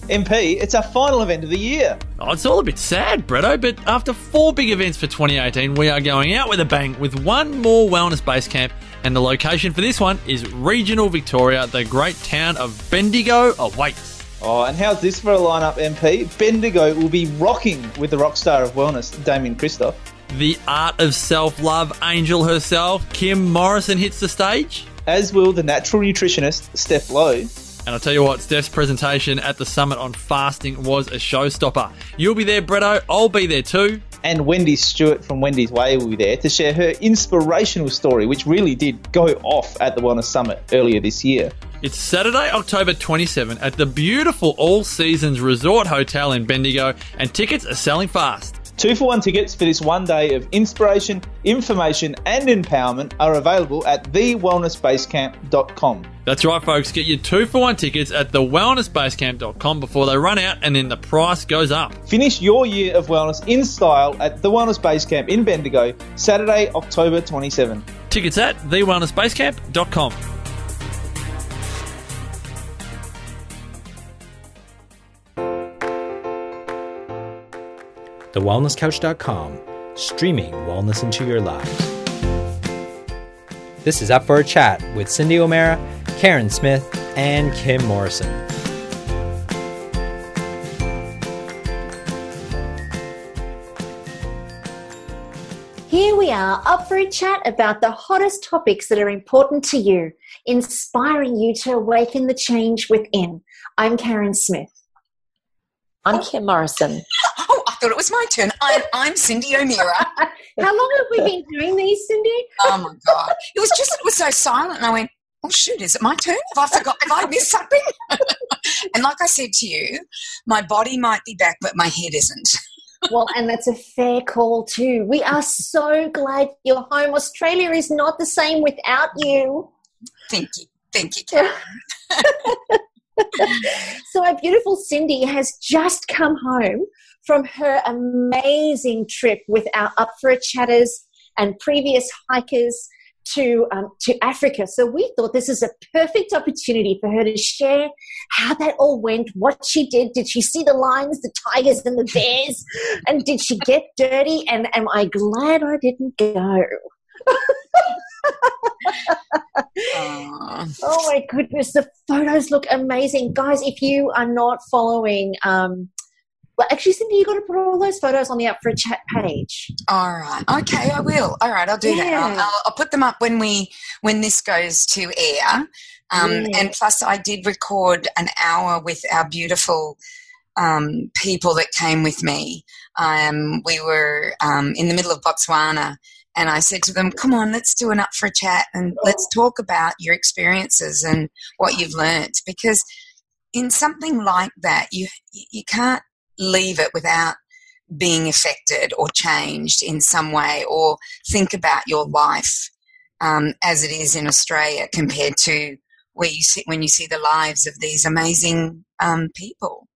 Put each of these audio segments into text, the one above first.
MP, it's our final event of the year. Oh, it's all a bit sad, Bretto, but after 4 big events for 2018, we are going out with a bang with one more wellness base camp, and the location for this one is regional Victoria. The great town of Bendigo awaits. Oh, and how's this for a lineup, MP? Bendigo will be rocking with the rock star of wellness, Damien Christoph. The art of self-love angel herself, Kim Morrison, hits the stage. As will the natural nutritionist, Steph Lowe. And I'll tell you what, Steph's presentation at the summit on fasting was a showstopper. You'll be there, Bretto. I'll be there too. And Wendy Stewart from Wendy's Way will be there to share her inspirational story, which really did go off at the Wellness Summit earlier this year. It's Saturday, October 27 at the beautiful All Seasons Resort Hotel in Bendigo, and tickets are selling fast. 2-for-1 tickets for this one day of inspiration, information and empowerment are available at thewellnessbasecamp.com. That's right, folks. Get your 2-for-1 tickets at thewellnessbasecamp.com before they run out, and then the price goes up. Finish your year of wellness in style at the Wellness Base Camp in Bendigo, Saturday, October 27. Tickets at thewellnessbasecamp.com. TheWellnessCouch.com, streaming wellness into your lives. This is Up for a Chat with Cyndi O'Meara, Carren Smith, and Kim Morrison. Here we are, up for a chat about the hottest topics that are important to you, inspiring you to awaken the change within. I'm Carren Smith. I'm Kim Morrison. Oh, I thought it was my turn. I'm Cyndi O'Meara. How long have we been doing these, Cyndi? Oh, my God. It was so silent, and I went, oh, shoot, is it my turn? Have I missed something? And like I said to you, my body might be back, but my head isn't. Well, and that's a fair call too. We are so glad you're home. Australia is not the same without you. Thank you, Karen. So our beautiful Cyndi has just come home from her amazing trip with our Up for a Chatters and previous hikers to Africa. So we thought this is a perfect opportunity for her to share how that all went, what she did. Did she see the lions, the tigers and the bears? And did she get dirty? And am I glad I didn't go? Oh my goodness, the photos look amazing. Guys, if you are not following, well, actually, Cyndi, you've got to put all those photos on the Up for a Chat page. All right. Okay, I will. All right, I'll do that. I'll put them up when this goes to air. And plus, I did record an hour with our beautiful people that came with me. We were in the middle of Botswana, and I said to them, come on, let's do an Up for a Chat and let's talk about your experiences and what you've learnt. Because in something like that, you can't leave it without being affected or changed in some way, or think about your life as it is in Australia compared to where you sit when you see the lives of these amazing people.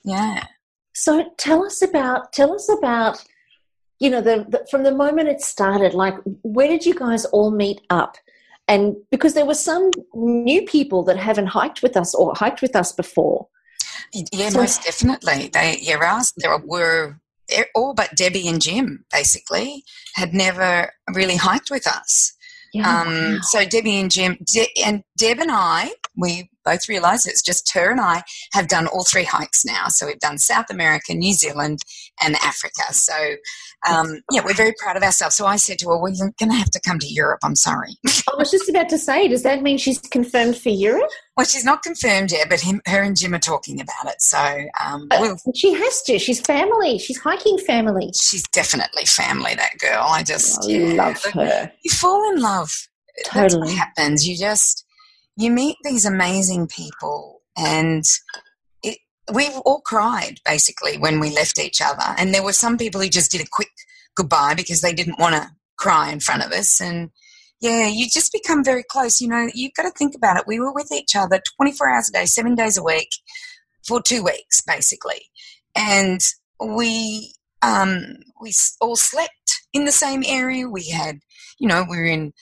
Yeah. So tell us about you know, from the moment it started, like, where did you guys all meet up? And because there were some new people that haven't hiked with us or hiked with us before. Yeah, so, most definitely. There were all but Debbie and Jim, basically, had never really hiked with us. Yeah, wow. So Debbie and Jim, and Deb and I, we both realised it's just her and I have done all 3 hikes now. So we've done South America, New Zealand and Africa. So, yeah, we're very proud of ourselves. So I said to her, well, you're going to have to come to Europe. I'm sorry. I was just about to say, does that mean she's confirmed for Europe? Well, she's not confirmed yet, but her and Jim are talking about it. So she has to. She's family. She's hiking family. She's definitely family, that girl. I just love her. You fall in love. Totally. That's what happens. You meet these amazing people, and we all cried basically when we left each other. And there were some people who just did a quick goodbye because they didn't want to cry in front of us. And yeah, you just become very close. You know, you've got to think about it. We were with each other 24 hours a day, 7 days a week for 2 weeks, basically. And we all slept in the same area. We had, we were in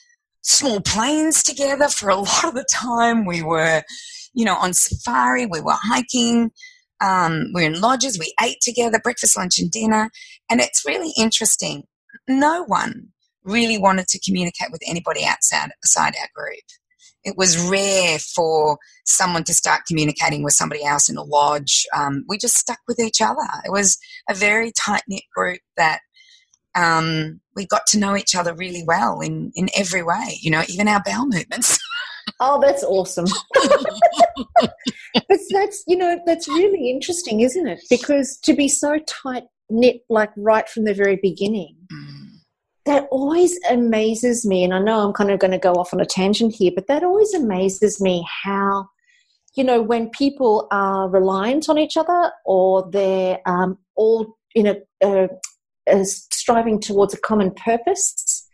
small planes together for a lot of the time. We were, on safari. We were hiking. We're in lodges. We ate together, breakfast, lunch, and dinner. And it's really interesting. No one really wanted to communicate with anybody outside our group. It was rare for someone to start communicating with somebody else in a lodge. We just stuck with each other. It was a very tight-knit group that we got to know each other really well in every way, even our bowel movements. Oh, that's awesome. But that's really interesting, isn't it? Because to be so tight-knit, like right from the very beginning, that always amazes me. And I know I'm kind of going to go off on a tangent here, but that always amazes me how, when people are reliant on each other or they're all, striving towards a common purpose,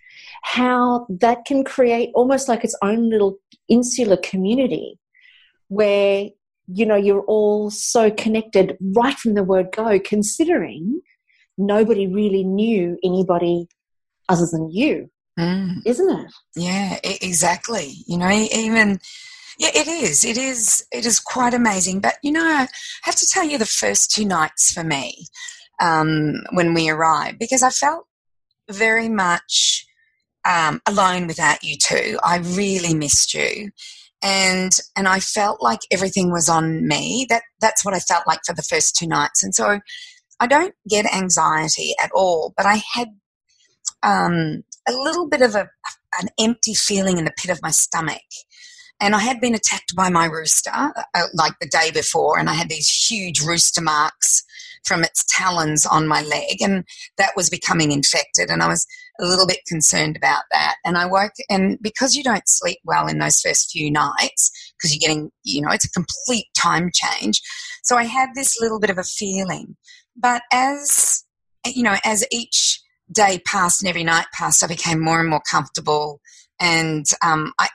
how that can create almost like its own little insular community where, you're all so connected right from the word go, considering nobody really knew anybody other than you, isn't it? Yeah, exactly. It is quite amazing. But, I have to tell you the first 2 nights for me when we arrived, because I felt very much alone without you two. I really missed you. And I felt like everything was on me. That's what I felt like for the first 2 nights. And so I don't get anxiety at all, but I had a little bit of an empty feeling in the pit of my stomach. And I had been attacked by my rooster like the day before, and I had these huge rooster marks from its talons on my leg, and that was becoming infected, and I was a little bit concerned about that. And I woke, and because you don't sleep well in those first few nights, because you're getting, it's a complete time change. So I had this little bit of a feeling. But as each day passed and every night passed, I became more and more comfortable, and I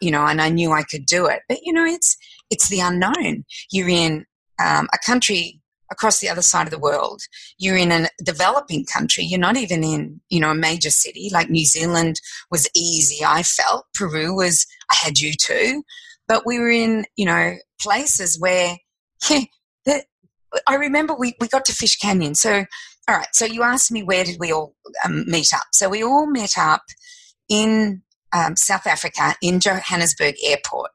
knew I could do it. But it's the unknown. You're in a country across the other side of the world. You're in a developing country. You're not even in a major city. Like New Zealand was easy, I felt. Peru was, I had you too, but we were in places where I remember we got to Fish Canyon. So all right, so you asked me where did we all meet up. So we all met up in South Africa in Johannesburg Airport.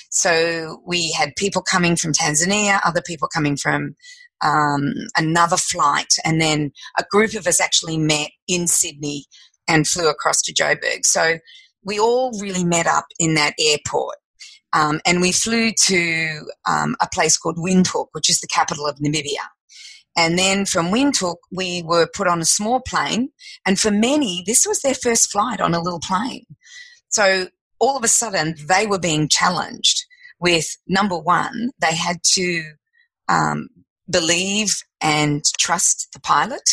So we had people coming from Tanzania, other people coming from another flight, and then a group of us actually met in Sydney and flew across to Joburg. So we all really met up in that airport. And we flew to a place called Windhoek, which is the capital of Namibia. And then from Windhoek, we were put on a small plane. And for many, this was their first flight on a little plane. So all of a sudden, they were being challenged with, number one, they had to believe and trust the pilot.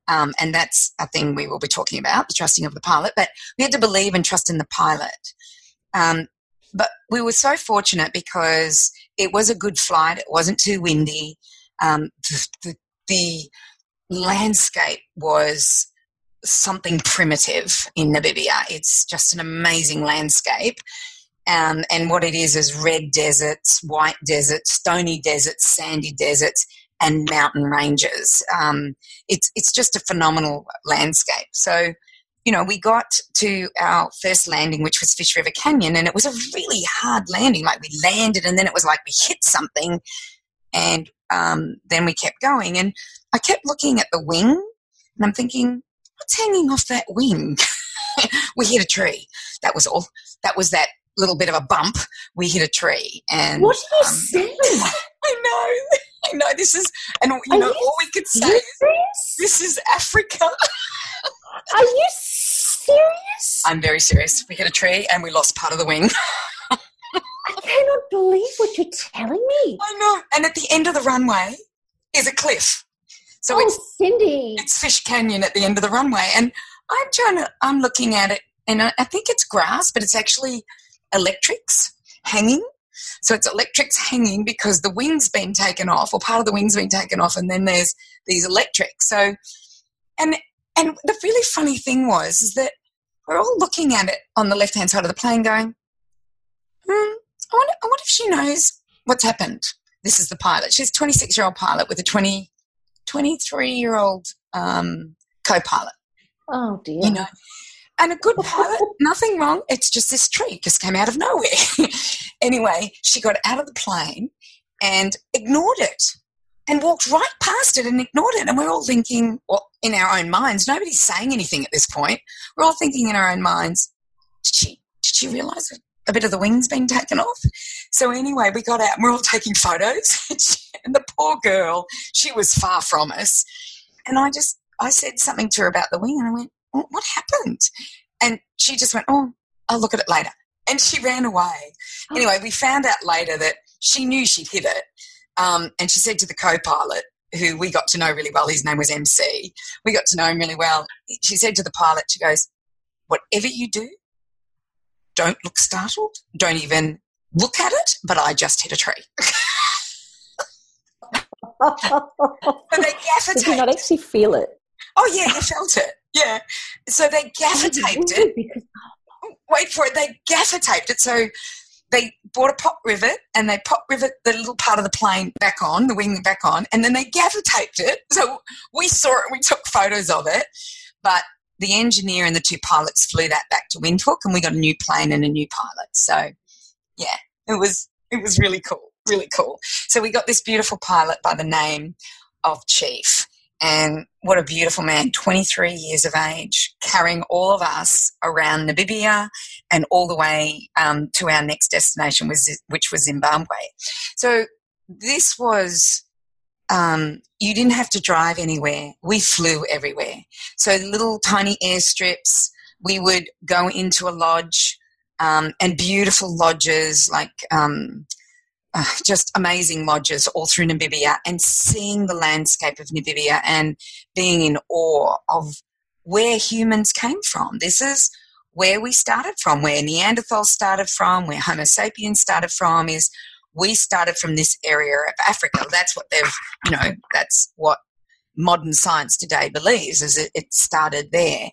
And that's a thing we will be talking about, the trusting of the pilot. But we had to believe and trust in the pilot. But we were so fortunate because it was a good flight. It wasn't too windy. The landscape was something primitive in Namibia. It's just an amazing landscape. And what it is red deserts, white deserts, stony deserts, sandy deserts, and mountain ranges. It's just a phenomenal landscape. So, we got to our first landing, which was Fish River Canyon, and it was a really hard landing. Like we landed and then it was like we hit something, and then we kept going. And I kept looking at the wing and I'm thinking, what's hanging off that wing? We hit a tree. That was all. That was that little bit of a bump. We hit a tree. And what are you saying? I know. This is, and all we could say is, this is Africa. Are you serious? I'm very serious. We hit a tree and we lost part of the wing. I cannot believe what you're telling me. I know. And at the end of the runway is a cliff. So Cyndi. It's Fish Canyon at the end of the runway. And I'm looking at it, and I think it's grass, but it's actually electrics hanging. So it's electrics hanging because the wing's been taken off, or part of the wing's been taken off, and then there's these electrics. So, and the really funny thing is that we're all looking at it on the left-hand side of the plane going, I wonder if she knows what's happened. this is the pilot. She's a 26-year-old pilot with a 23-year-old co-pilot. Oh, dear. You know, and a good pilot, nothing wrong. It's just this tree just came out of nowhere. Anyway, she got out of the plane and ignored it and walked right past it and ignored it. And we're all thinking, well, in our own minds, nobody's saying anything at this point. We're all thinking in our own minds, did she realise that a bit of the wing's been taken off? So anyway, we got out and we're all taking photos. And the poor girl, she was far from us. And I said something to her about the wing and I went, what happened? And she just went, oh, I'll look at it later. And she ran away. Anyway, we found out later that she knew she'd hit it. And she said to the co-pilot, who we got to know really well, his name was MC, we got to know him really well. She said to the pilot, she goes, whatever you do, don't look startled. Don't even look at it, but I just hit a tree. But they gaffer taped. Did you not actually feel it? Oh, yeah, you felt it. Yeah. So they gaffer taped it. Wait for it. They gaffer taped it. So they bought a pop rivet and they pop rivet the little part of the plane back on, the wing back on, and then they gaffer taped it. So we saw it, we took photos of it. But the engineer and the two pilots flew that back to Windhoek and we got a new plane and a new pilot. So, yeah, it was really cool, really cool. So we got this beautiful pilot by the name of Chief. And what a beautiful man, 23 years of age, carrying all of us around Namibia and all the way to our next destination, which was Zimbabwe. So this was, you didn't have to drive anywhere. We flew everywhere. So little tiny airstrips, we would go into a lodge and beautiful lodges like just amazing lodges all through Namibia, and seeing the landscape of Namibia and being in awe of where humans came from. This is where we started from, where Neanderthals started from, where Homo sapiens started from, is we started from this area of Africa. That's what that's what modern science today believes, is it started there.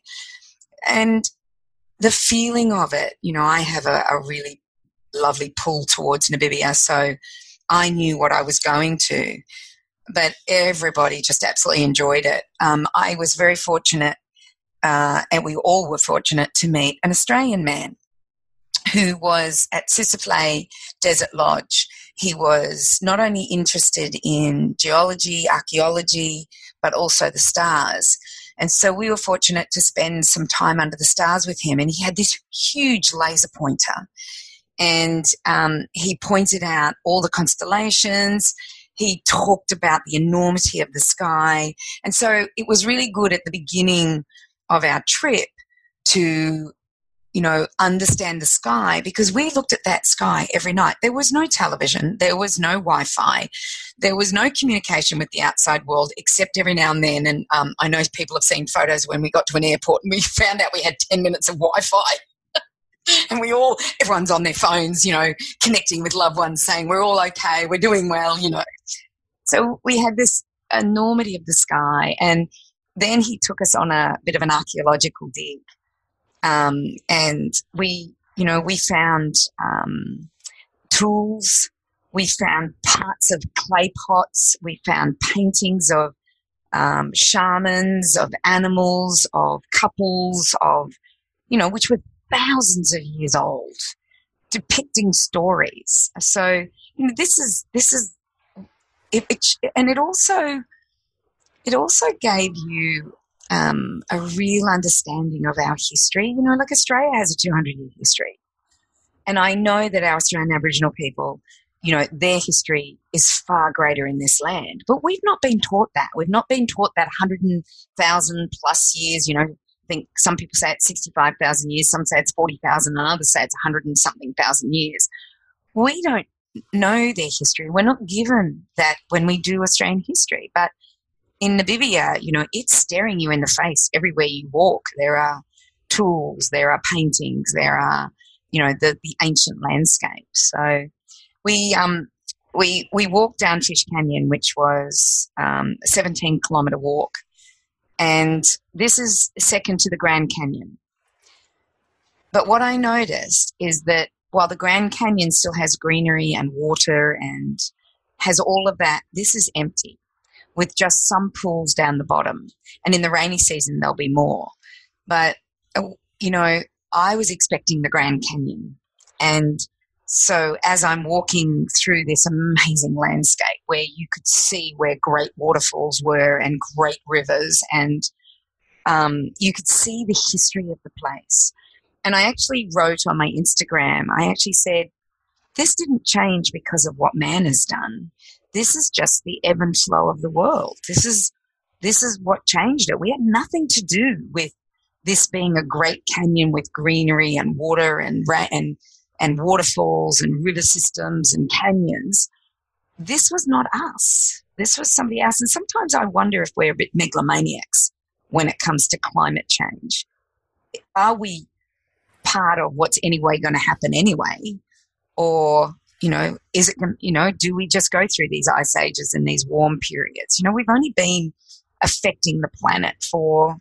And the feeling of it, I have a really lovely pull towards Namibia, so I knew what I was going to, but everybody just absolutely enjoyed it. I was very fortunate, and we all were fortunate to meet an Australian man who was at Sisiflay Desert Lodge. He was not only interested in geology, archaeology, but also the stars. And so we were fortunate to spend some time under the stars with him, and he had this huge laser pointer. And he pointed out all the constellations. He talked about the enormity of the sky. And so it was really good at the beginning of our trip to, understand the sky, because we looked at that sky every night. There was no television. There was no Wi-Fi. There was no communication with the outside world, except every now and then. And I know people have seen photos when we got to an airport and we found out we had 10 minutes of Wi-Fi. And everyone's on their phones, connecting with loved ones, saying we're all okay, we're doing well, So we had this enormity of the sky, and then he took us on a bit of an archaeological dig. And we found tools, we found parts of clay pots, we found paintings of shamans, of animals, of couples, of, which were thousands of years old, depicting stories. So, this is and it also gave you a real understanding of our history. Like Australia has a 200-year history, and I know that our Australian Aboriginal people, their history is far greater in this land, but we've not been taught that. We've not been taught that 100,000 plus years. I think some people say it's 65,000 years, some say it's 40,000, and others say it's 100 and something thousand years. We don't know their history. We're not given that when we do Australian history. But in Namibia, it's staring you in the face everywhere you walk. There are tools, there are paintings, there are, the ancient landscape. So we walked down Fish Canyon, which was a 17-kilometre walk. And this is second to the Grand Canyon. But what I noticed is that while the Grand Canyon still has greenery and water and, has all of that. This is empty with just some pools down the bottom. And in the rainy season, there'll be more. But, you know, I was expecting the Grand Canyon. And so as I'm walking through this amazing landscape where you could see where great waterfalls were and great rivers, and you could see the history of the place. And I actually wrote on my Instagram, I actually said, this didn't change because of what man has done. This is just the ebb and flow of the world. This is what changed it. We had nothing to do with this being a great canyon with greenery and water and waterfalls and river systems and canyons. This was not us. This was somebody else. And sometimes I wonder if we're a bit megalomaniacs when it comes to climate change. Are we part of what's anyway going to happen anyway? Or, you know, is it, you know, do we just go through these ice ages and these warm periods? You know, we've only been affecting the planet for,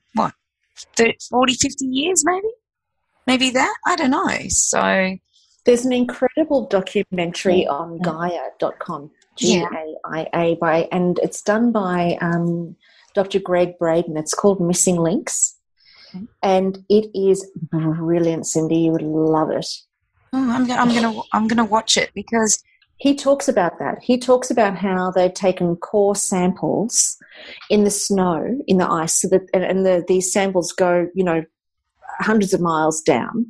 40, 50 years maybe? Maybe that? I don't know. So there's an incredible documentary on Gaia.com, Gaia, and it's done by Dr. Greg Braden. It's called Missing Links, and it is brilliant, Cyndi. You would love it. I'm gonna watch it because he talks about that. He talks about how they've taken core samples in the snow, in the ice, so that these samples go, you know, hundreds of miles down,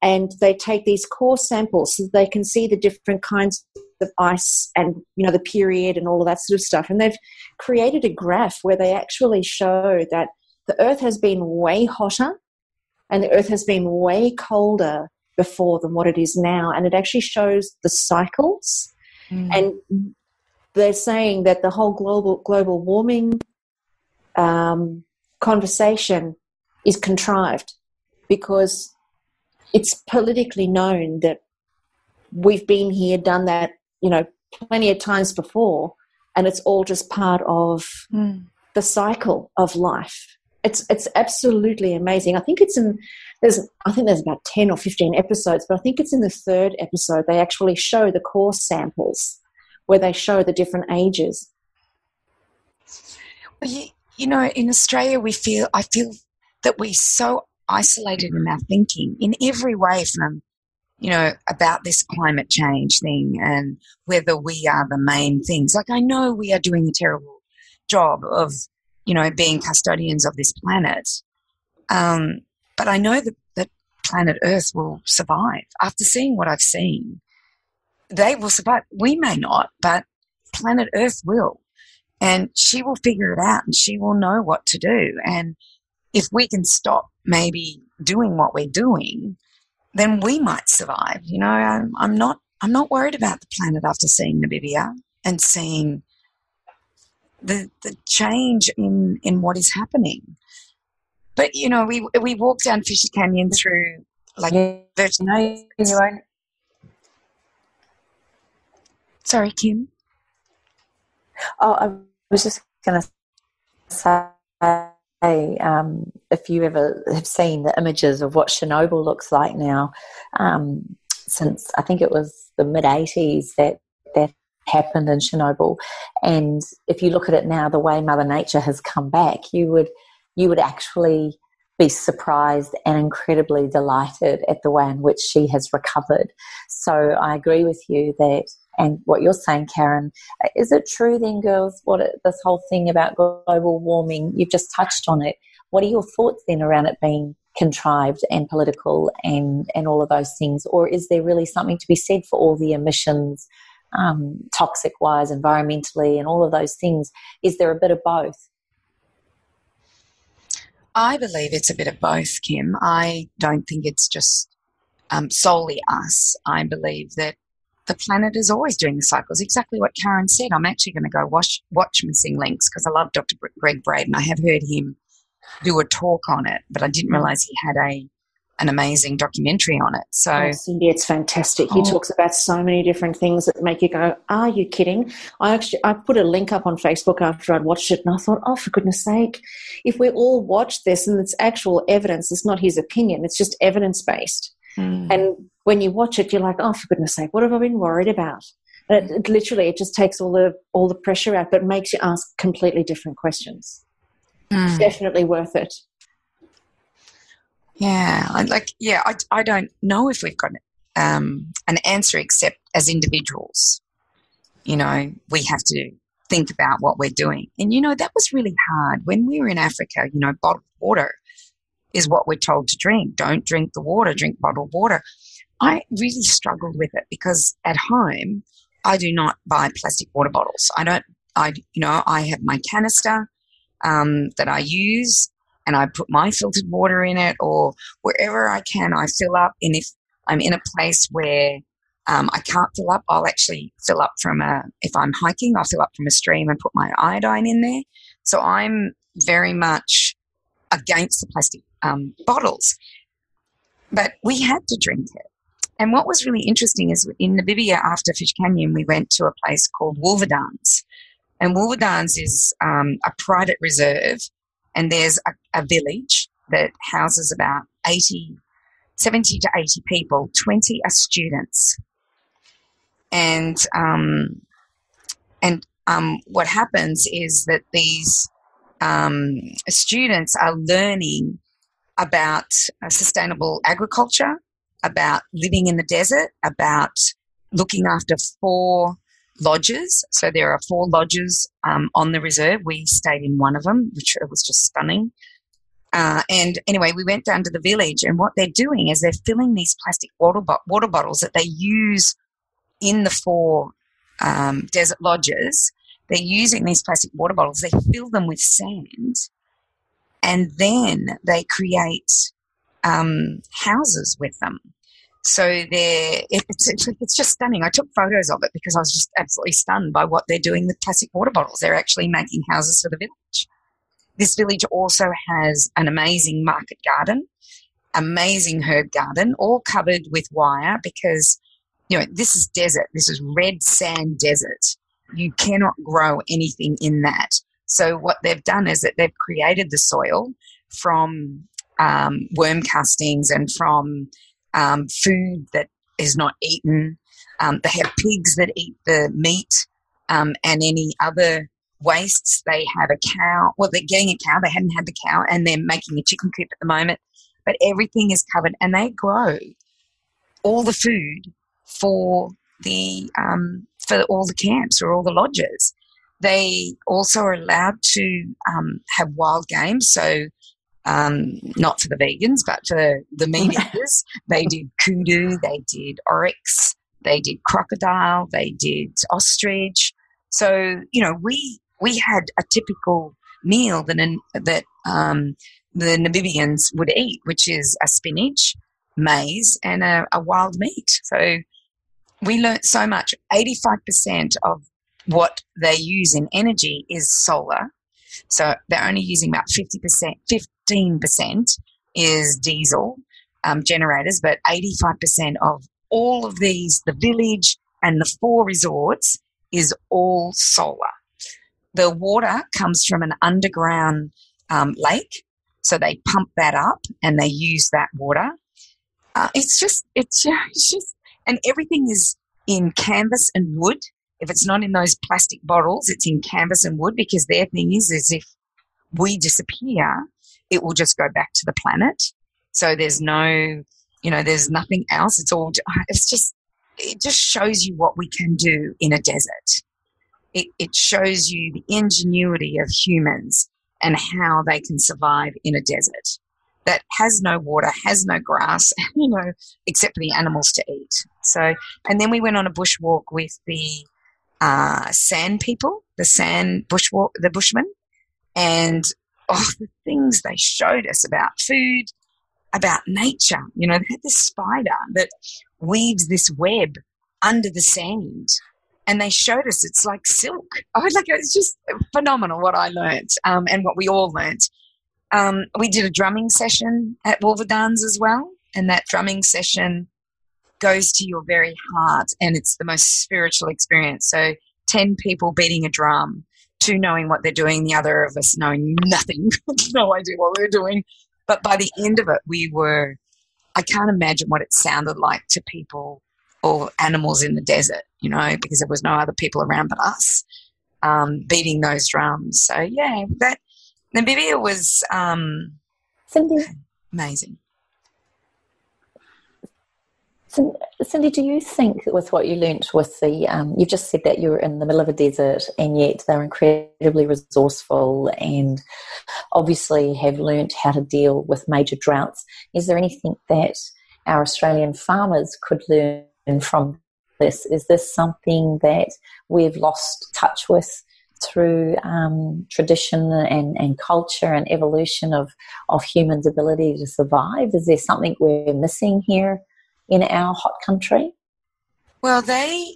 and they take these core samples so that they can see the different kinds of ice and, you know, the period and all of that sort of stuff. And they've created a graph where they actually show that the Earth has been way hotter and the Earth has been way colder before than what it is now, and it actually shows the cycles. And they're saying that the whole global warming conversation is contrived because it's politically known that we've been here, done that, you know, plenty of times before, and it's all just part of the cycle of life. It's absolutely amazing. I think there's about 10 or 15 episodes, but I think it's in the third episode they actually show the core samples where they show the different ages. Well, you know, in Australia I feel that we're so isolated in our thinking in every way, from, you know, about this climate change thing and whether we are the main things. Like, I know we are doing a terrible job of, you know, being custodians of this planet. But I know that planet Earth will survive. After seeing what I've seen, they will survive. We may not, but planet Earth will. And she will figure it out and she will know what to do. And if we can stop maybe doing what we're doing, then we might survive. You know, I'm not worried about the planet after seeing Namibia and seeing the change in what is happening. But, you know, we walked down Fisher Canyon through, like, Sorry, Kim. Oh, I was just going to say, if you ever have seen the images of what Chernobyl looks like now, since I think it was the mid-'80s that happened in Chernobyl, and if you look at it now, the way Mother Nature has come back, you would actually be surprised and incredibly delighted at the way in which she has recovered. So I agree with you that, and what you're saying, Carren, is it true then, girls, this whole thing about global warming, you've just touched on it. What are your thoughts then around it being contrived and political and all of those things? Or is there really something to be said for all the emissions, toxic-wise, environmentally, and all of those things? Is there a bit of both? I believe it's a bit of both, Kim. I don't think it's just solely us. I believe that the planet is always doing the cycles. Exactly what Carren said. I'm actually going to go watch Missing Links because I love Dr. Greg Braden. I have heard him do a talk on it, but I didn't realise he had an amazing documentary on it. So, Cyndi, it's fantastic. He talks about so many different things that make you go, are you kidding? I put a link up on Facebook after I'd watched it, and I thought, oh, for goodness sake, if we all watch this and it's actual evidence, it's not his opinion, it's just evidence-based. And when you watch it, you're like, oh, for goodness sake, what have I been worried about? It literally, it just takes all the pressure out, but makes you ask completely different questions. Definitely worth it. Yeah, I don't know if we've got an answer except as individuals. You know, we have to think about what we're doing. And, you know, that was really hard. When we were in Africa, you know, bottled water is what we're told to drink. Don't drink the water, drink bottled water. I really struggled with it because at home I do not buy plastic water bottles. I have my canister that I use, and I put my filtered water in it, or wherever I can I fill up. And if I'm in a place where I can't fill up, I'll actually fill up if I'm hiking, I'll fill up from a stream and put my iodine in there. So I'm very much against the plastic bottles. But we had to drink it. And what was really interesting is in Namibia, after Fish Canyon, we went to a place called Wolverdans. And Wolverdans is a private reserve, and there's a village that houses about 70 to 80 people, 20 are students. And what happens is that these students are learning about sustainable agriculture, about living in the desert, about looking after 4 lodges. So there are 4 lodges on the reserve. We stayed in one of them, which was just stunning. And anyway, we went down to the village, and what they're doing is they're filling these plastic water bottles that they use in the 4 desert lodges. They're using these plastic water bottles. They fill them with sand, and then they create houses with them. So it's just stunning. I took photos of it because I was just absolutely stunned by what they're doing with plastic water bottles. They're actually making houses for the village. This village also has an amazing market garden, amazing herb garden, all covered with wire because, you know, this is desert. This is red sand desert. You cannot grow anything in that. So what they've done is that they've created the soil from worm castings and from food that is not eaten. They have pigs that eat the meat and any other wastes. They have a cow. Well, they're getting a cow. They hadn't had the cow, and they're making a chicken coop at the moment. But everything is covered, and they grow all the food for all the camps or all the lodges. They also are allowed to have wild game, so not for the vegans, but for the meat eaters. They did kudu, they did oryx, they did crocodile, they did ostrich. So, you know, we had a typical meal that the Namibians would eat, which is a spinach, maize, and a wild meat. So we learnt so much. 85% of what they use in energy is solar. So they're only using about 15% is diesel generators, but 85% of all of these, the village and the 4 resorts, is all solar. The water comes from an underground lake, so they pump that up and they use that water. It's just, and everything is in canvas and wood. If it's not in those plastic bottles, it's in canvas and wood, because their thing is if we disappear, it will just go back to the planet. So there's no, there's nothing else. It just shows you what we can do in a desert. It shows you the ingenuity of humans and how they can survive in a desert that has no water, has no grass, except for the animals to eat. So, and then we went on a bushwalk with the sand people, the Bushman, and the things they showed us about food, about nature. They had this spider that weaves this web under the sand, and they showed us it's like silk. It's just phenomenal what I learnt, and what we all learnt. We did a drumming session at Wolverdans as well, and that drumming session goes to your very heart, and it's the most spiritual experience. So 10 people beating a drum, 2 knowing what they're doing, the other of us knowing nothing, no idea what we were doing. But by the end of it, I can't imagine what it sounded like to people or animals in the desert, because there was no other people around but us beating those drums. So, yeah, that Namibia was Cyndi, amazing. Cyndi, do you think with what you learnt with the, you've just said that you were in the middle of a desert and yet they're incredibly resourceful and obviously have learnt how to deal with major droughts. Is there anything that our Australian farmers could learn from this? Is this something that we've lost touch with through tradition and culture and evolution of humans' ability to survive? Is there something we're missing here in our hot country? Well, they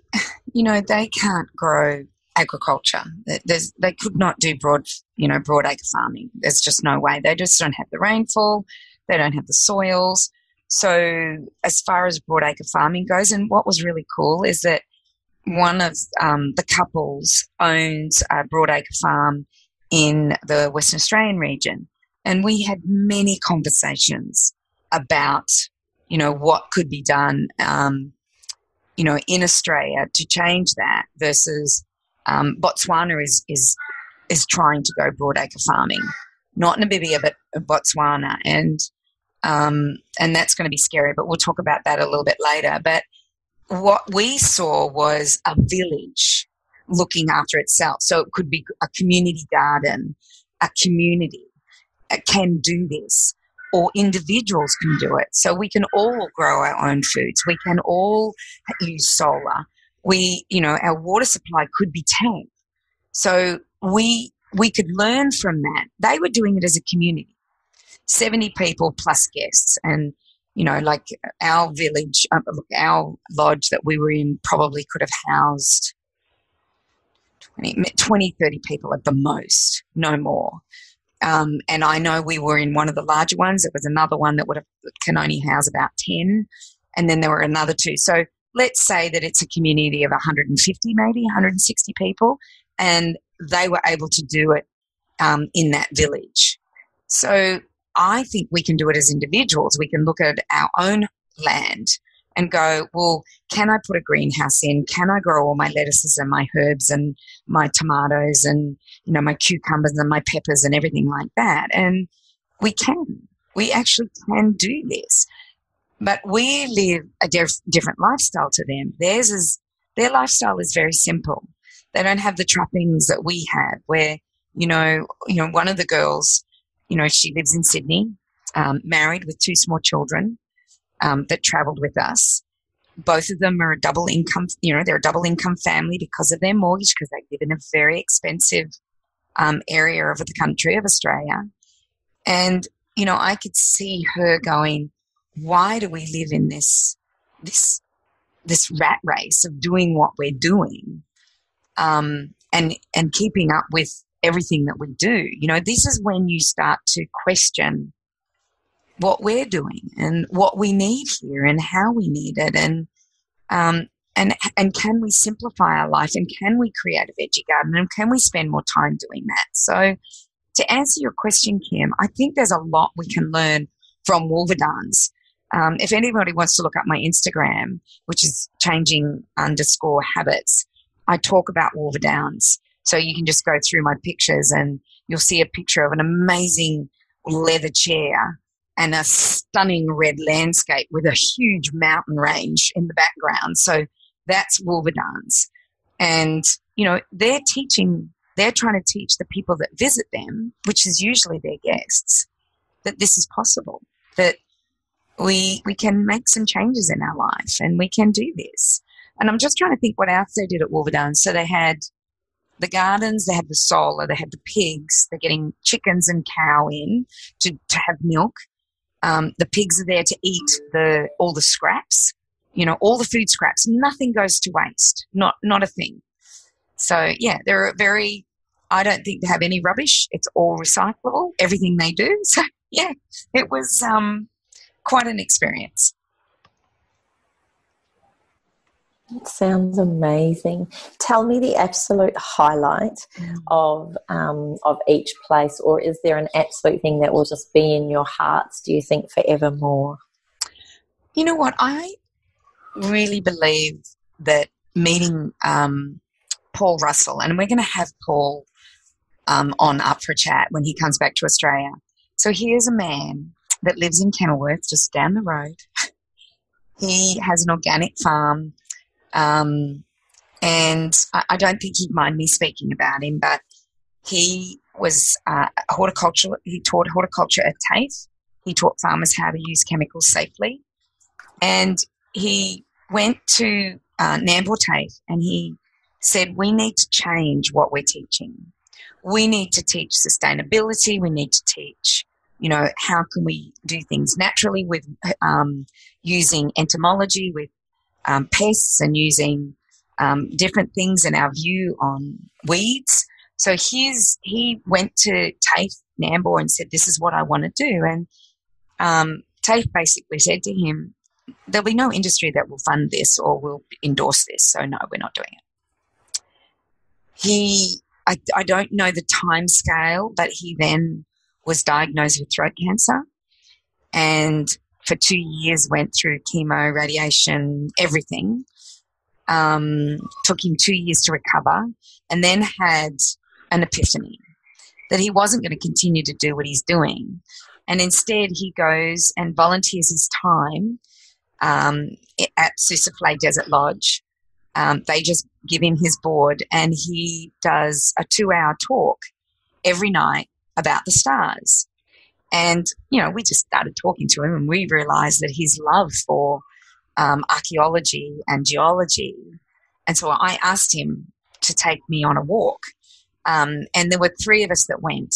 can't grow agriculture. They could not do broadacre farming. There's just no way. They just don't have the rainfall. They don't have the soils. So as far as broadacre farming goes, and what was really cool is that one of the couples owns a broadacre farm in the Western Australian region. And we had many conversations about, what could be done, in Australia to change that versus Botswana is trying to go broadacre farming, not Namibia, but Botswana. And that's going to be scary, but we'll talk about that a little bit later. But what we saw was a village looking after itself. So it could be a community garden, a community can do this, or individuals can do it. So we can all grow our own foods. We can all use solar. Our water supply could be tanked. So we could learn from that. They were doing it as a community, 70 people plus guests. And, like our village, our lodge that we were in probably could have housed 20, 30 people at the most, no more. And I know we were in one of the larger ones. There was another one that can only house about 10. And then there were another two. So let's say that it's a community of 150, maybe 160 people. And they were able to do it in that village. So I think we can do it as individuals. We can look at our own land and go, well, can I put a greenhouse in? Can I grow all my lettuces and my herbs and my tomatoes and, my cucumbers and my peppers and everything like that? And we can. We actually can do this. But we live a different lifestyle to them. Their lifestyle is very simple. They don't have the trappings that we have where, one of the girls, she lives in Sydney, married with 2 small children that travelled with us. Both of them are a double income, they're a double income family because of their mortgage, because they live in a very expensive area of the country of Australia. And, I could see her going, why do we live in this rat race of doing what we're doing and keeping up with everything that we do? This is when you start to question what we're doing and what we need here and how we need it, and can we simplify our life, and can we create a veggie garden, and can we spend more time doing that? So to answer your question, Kim, I think there's a lot we can learn from Wolverdans. If anybody wants to look up my Instagram, which is changing_habits, I talk about Wolverdans. So you can just go through my pictures and you'll see a picture of an amazing leather chair and a stunning red landscape with a huge mountain range in the background. So that's Wolverdans. And, they're trying to teach the people that visit them, which is usually their guests, that this is possible, that we can make some changes in our life and we can do this. And I'm just trying to think what else they did at Wolverdans. So they had the gardens, they had the solar, they had the pigs, they're getting chickens and cow in to have milk. The pigs are there to eat all the scraps, all the food scraps. Nothing goes to waste, not a thing. So, yeah, I don't think they have any rubbish. It's all recyclable, everything they do. So, yeah, it was quite an experience. It sounds amazing. Tell me the absolute highlight of each place, or is there an absolute thing that will just be in your hearts, do you think, forevermore? You know what? really believe that meeting Paul Russell, and we're going to have Paul on Up for a Chat when he comes back to Australia. So here's a man that lives in Kenilworth, just down the road. He has an organic farm, and I don't think he'd mind me speaking about him, but he was horticultural. He taught horticulture at TAFE. He taught farmers how to use chemicals safely. And he went to Namibia TAFE and he said, we need to change what we're teaching. We need to teach sustainability. We need to teach, how can we do things naturally with using entomology, with pests, and using different things in our view on weeds. So he went to TAFE Namibia and said, this is what I want to do. And TAFE basically said to him, there'll be no industry that will fund this or will endorse this, so no, we're not doing it. I don't know the time scale, but he then was diagnosed with throat cancer and for 2 years went through chemo, radiation, everything. Took him 2 years to recover and then had an epiphany that he wasn't going to continue to do what he's doing. And instead he goes and volunteers his time at Susuflay Desert Lodge. They just give him his board and he does a 2-hour talk every night about the stars. And, we just started talking to him and we realised that his love for archaeology and geology. And so I asked him to take me on a walk. And there were 3 of us that went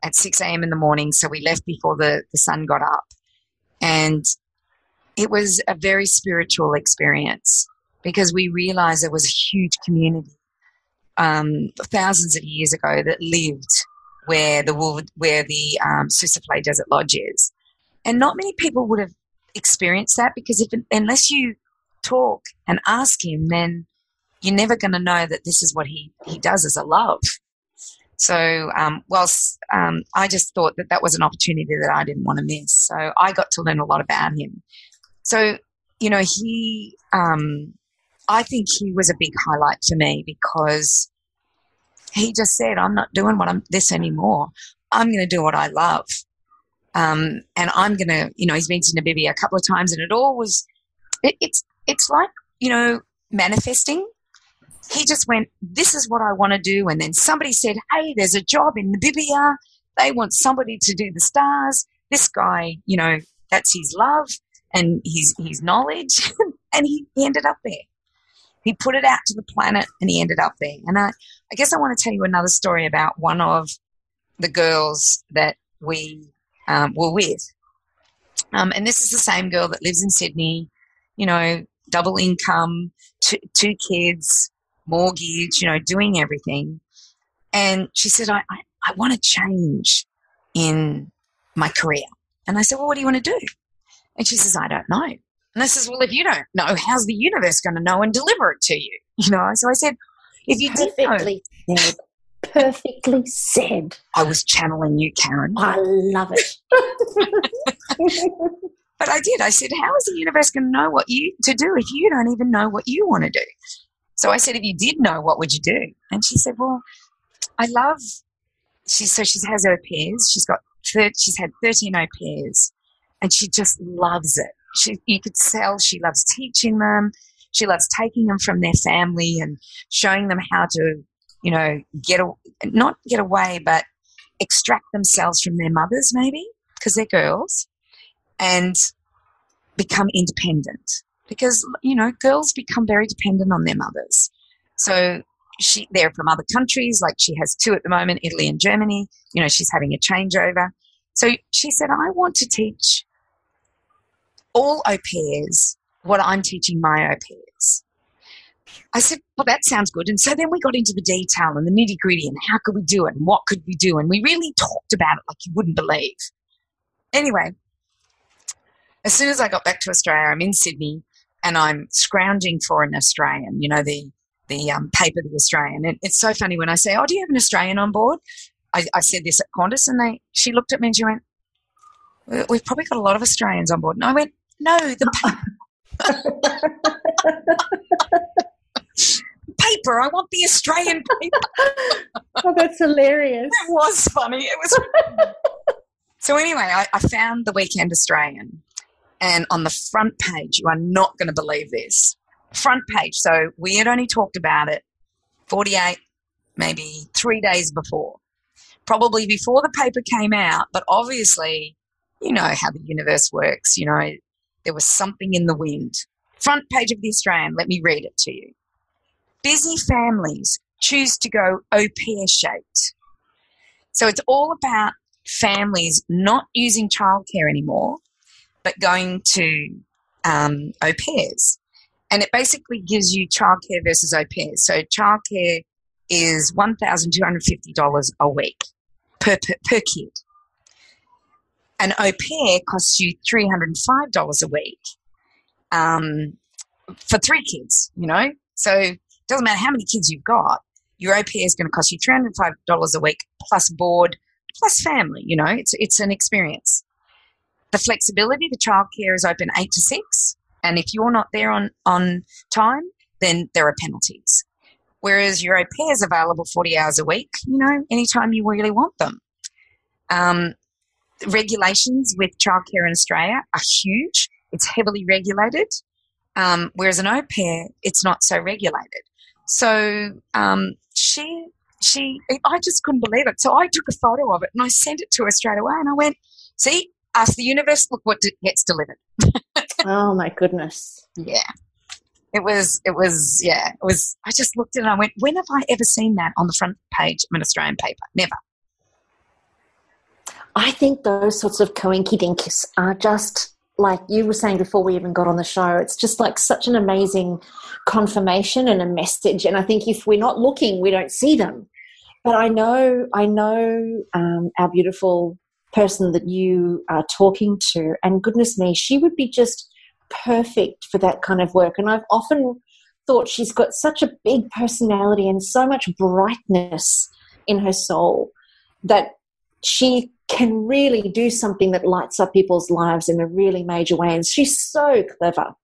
at 6 a.m. in the morning. So we left before the sun got up. And it was a very spiritual experience because we realized there was a huge community thousands of years ago that lived where the Susuflay Desert Lodge is. And not many people would have experienced that because unless you talk and ask him, then you're never going to know that this is what he does as a love. So whilst I just thought that was an opportunity that I didn't want to miss. So I got to learn a lot about him. So, I think he was a big highlight for me because he just said, I'm not doing this anymore. I'm going to do what I love. And I'm going to, he's been to Namibia a couple of times and it's like, manifesting. He just went, this is what I want to do. And then somebody said, hey, there's a job in Namibia. They want somebody to do the stars. This guy, that's his love and his knowledge. And he ended up there. He put it out to the planet and he ended up there. And I guess I want to tell you another story about one of the girls that we were with. And this is the same girl that lives in Sydney, double income, two kids, mortgage, doing everything. And she said, I want to change in my career. And I said, well, what do you want to do? And she says, I don't know. And I says, well, if you don't know, how's the universe going to know and deliver it to you? So I said, if you perfectly did know. said. Perfectly said. I was channeling you, Carren. I love it. But I did. I said, how is the universe going to know what to do if you don't even know what you want to do? So I said, if you did know, what would you do? And she said, well, I love, she has au pairs. She's had 13 au pairs and she just loves it. You could tell she loves teaching them. She loves taking them from their family and showing them how to, not get away, but extract themselves from their mothers maybe because they're girls and become independent because, girls become very dependent on their mothers. So they're from other countries, like she has 2 at the moment, Italy and Germany. She's having a changeover. So she said, I want to teach all au pairs what I'm teaching my au pairs. I said, well, that sounds good. And so then we got into the detail and the nitty-gritty and how could we do it and what could we do? And we really talked about it like you wouldn't believe. Anyway, as soon as I got back to Australia, I'm in Sydney and I'm scrounging for an Australian, the paper, The Australian. And it's so funny when I say, oh, do you have an Australian on board? I said this at Qantas and she looked at me and she went, we've probably got a lot of Australians on board. And I went, no, the Paper. I want the Australian paper. Oh, that's hilarious. It was funny. It was funny. So anyway, I found the Weekend Australian, and on the front page, you are not going to believe this. Front page. So we had only talked about it 48, maybe 3 days before, probably before the paper came out. But obviously, you know how the universe works. You know, there was something in the wind. Front page of the Australian. Let me read it to you. Busy families choose to go au pair shaped. So it's all about families not using childcare anymore, but going to au pairs. And it basically gives you childcare versus au pairs. So childcare is $1,250 a week per kid. An au pair costs you $305 a week for 3 kids, you know. So it doesn't matter how many kids you've got, your au pair is going to cost you $305 a week plus board, plus family, you know. It's an experience. The flexibility, the childcare is open 8 to 6, and if you're not there on time, then there are penalties. Whereas your au pair is available 40 hours a week, you know, anytime you really want them. Regulations with childcare in Australia are huge. It's heavily regulated, whereas an au pair, it's not so regulated. So I just couldn't believe it. So I took a photo of it and I sent it to her straight away, and I went, see, ask the universe, look what gets delivered. Oh, my goodness. Yeah. It was, I just looked at it and I went, when have I ever seen that on the front page of an Australian paper? Never. I think those sorts of coinky-dinks are just, like you were saying before we even got on the show, it's just like such an amazing confirmation and a message. And I think if we're not looking, we don't see them. But I know our beautiful person that you are talking to, and goodness me, she would be just perfect for that kind of work. And I've often thought she's got such a big personality and so much brightness in her soul that she can really do something that lights up people's lives in a really major way. And she's so clever,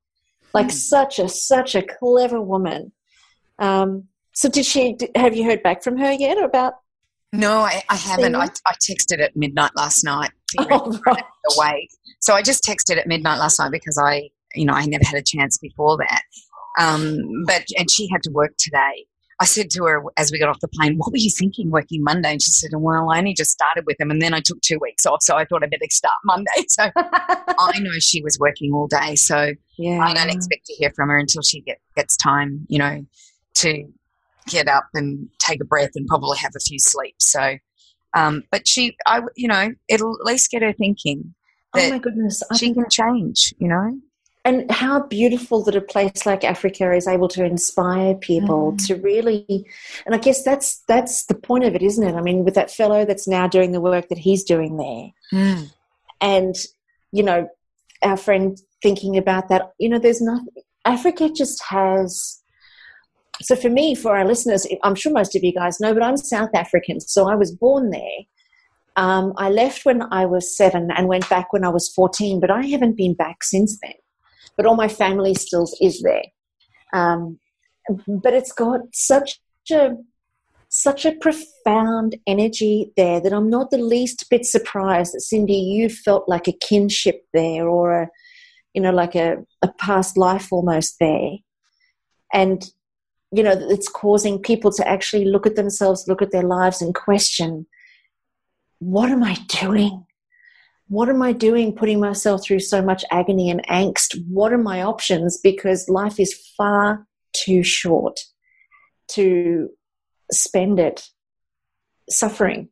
like such a clever woman. So have you heard back from her yet about? No, I haven't. I texted at midnight last night. Away. So I just texted at midnight last night because I never had a chance before that. And she had to work today. I said to her as we got off the plane, what were you thinking working Monday? And she said, well, I only just started with them and then I took 2 weeks off, so I thought I'd better start Monday. So I know she was working all day, so yeah. I don't expect to hear from her until she gets time, you know, to get up and take a breath and probably have a few sleeps. So, but it'll at least get her thinking that oh my goodness, she can change, you know. And how beautiful that a place like Africa is able to inspire people to really, and I guess that's the point of it, isn't it? I mean, with that fellow that's now doing the work that he's doing there, and, you know, our friend thinking about that, you know, there's nothing, Africa just has, so for me, for our listeners, I'm sure most of you guys know, but I'm South African, so I was born there. I left when I was 7 and went back when I was 14, but I haven't been back since then. But all my family still is there. But it's got such a profound energy there that I'm not the least bit surprised that, Cyndi, you felt like a kinship there, or like a past life almost there. And, you know, it's causing people to actually look at themselves, look at their lives and question, what am I doing? What am I doing putting myself through so much agony and angst? What are my options? Because life is far too short to spend it suffering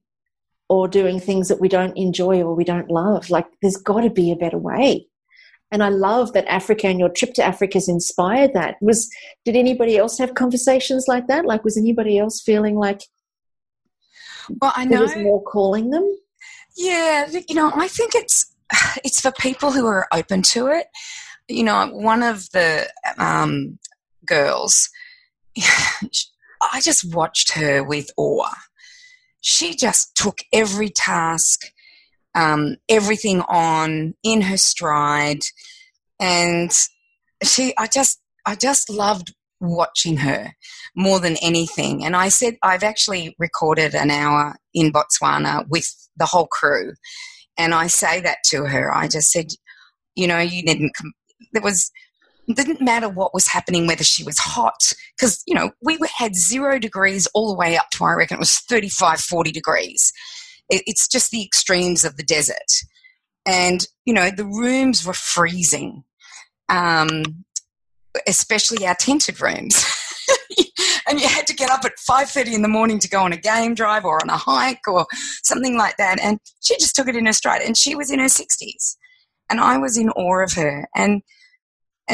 or doing things that we don't enjoy or we don't love. Like, there's got to be a better way. And I love that Africa and your trip to Africa has inspired that. Did anybody else have conversations like that? Like, was anybody else feeling like there was more calling them? Yeah, you know, I think it's for people who are open to it. You know, one of the girls, I just watched her with awe. She just took every task, everything on in her stride, and I just loved watching her more than anything. And I said, I've actually recorded an hour in Botswana with the whole crew. And I say that to her. I just said, you didn't matter what was happening, whether she was hot, because, we had 0 degrees all the way up to, I reckon it was 35, 40 degrees. It's just the extremes of the desert. And, the rooms were freezing, especially our tented rooms. And you had to get up at 5:30 in the morning to go on a game drive or on a hike or something like that. And she just took it in her stride. And she was in her 60s. And I was in awe of her. And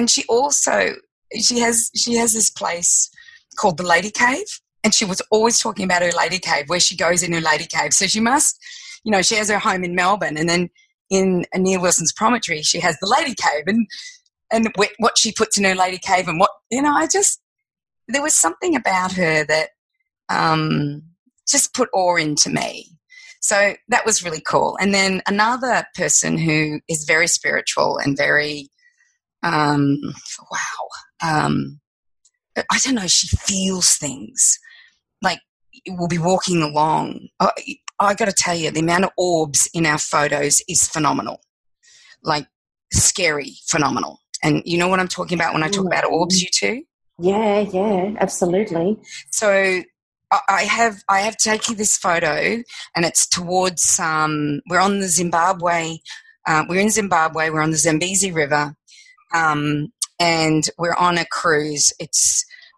she also, she has this place called the Lady Cave. And she was always talking about her lady cave, where she goes in her lady cave. So she must, she has her home in Melbourne, and then in near Wilson's Promontory, she has the lady cave, and what she puts in her lady cave, and what, there was something about her that just put awe into me. So that was really cool. And then another person who is very spiritual and very, I don't know, she feels things. Like, we'll be walking along. I got to tell you, the amount of orbs in our photos is phenomenal, like scary phenomenal. And you know what I'm talking about when I talk about orbs, you two? Yeah, absolutely. So I have taken this photo, and it's towards we're on the Zimbabwe. We're in Zimbabwe. We're on the Zambezi River, and we're on a cruise.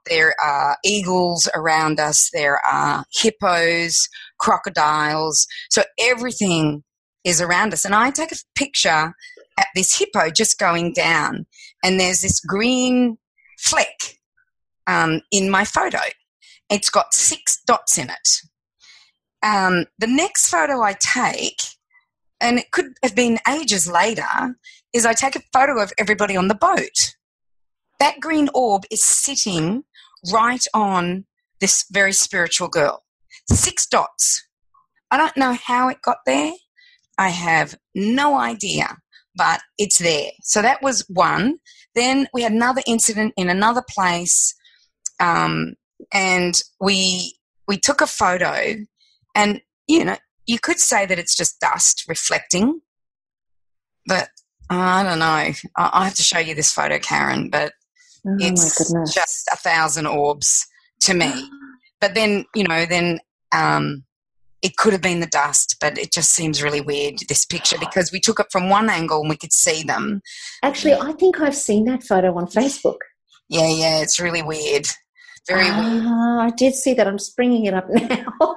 There are eagles around us. There are hippos, crocodiles. So everything is around us. And I take a picture at this hippo just going down, and there's this green fleck in my photo. It's got 6 dots in it. The next photo I take, and it could have been ages later, is I take a photo of everybody on the boat. That green orb is sitting right on this very spiritual girl. 6 dots. I don't know how it got there. I have no idea, but it's there. So that was one. Then we had another incident in another place, and we took a photo, and, you could say that it's just dust reflecting, but I don't know. I have to show you this photo, Carren, but it's just 1,000 orbs to me. But then, it could have been the dust, but it just seems really weird, this picture, because we took it from one angle and we could see them. Actually, I think I've seen that photo on Facebook. Yeah, it's really weird. Very weird. I did see that. I'm just bringing it up now.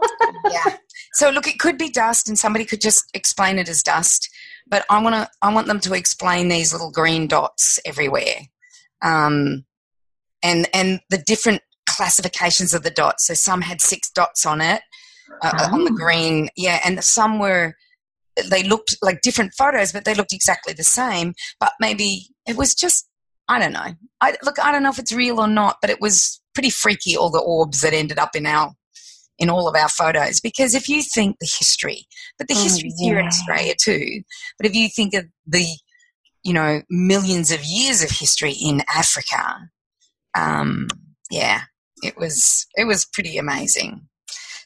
Yeah. So, look, it could be dust, and somebody could just explain it as dust, but I want them to explain these little green dots everywhere. And the different classifications of the dots. So some had 6 dots on it, on the green. Yeah, and some they looked like different photos, but they looked exactly the same. But maybe it was just, I don't know. I don't know if it's real or not, but it was pretty freaky, all the orbs that ended up in all of our photos. Because if you think the history, but the history's here in Australia too, but if you think of the, millions of years of history in Africa, it was pretty amazing.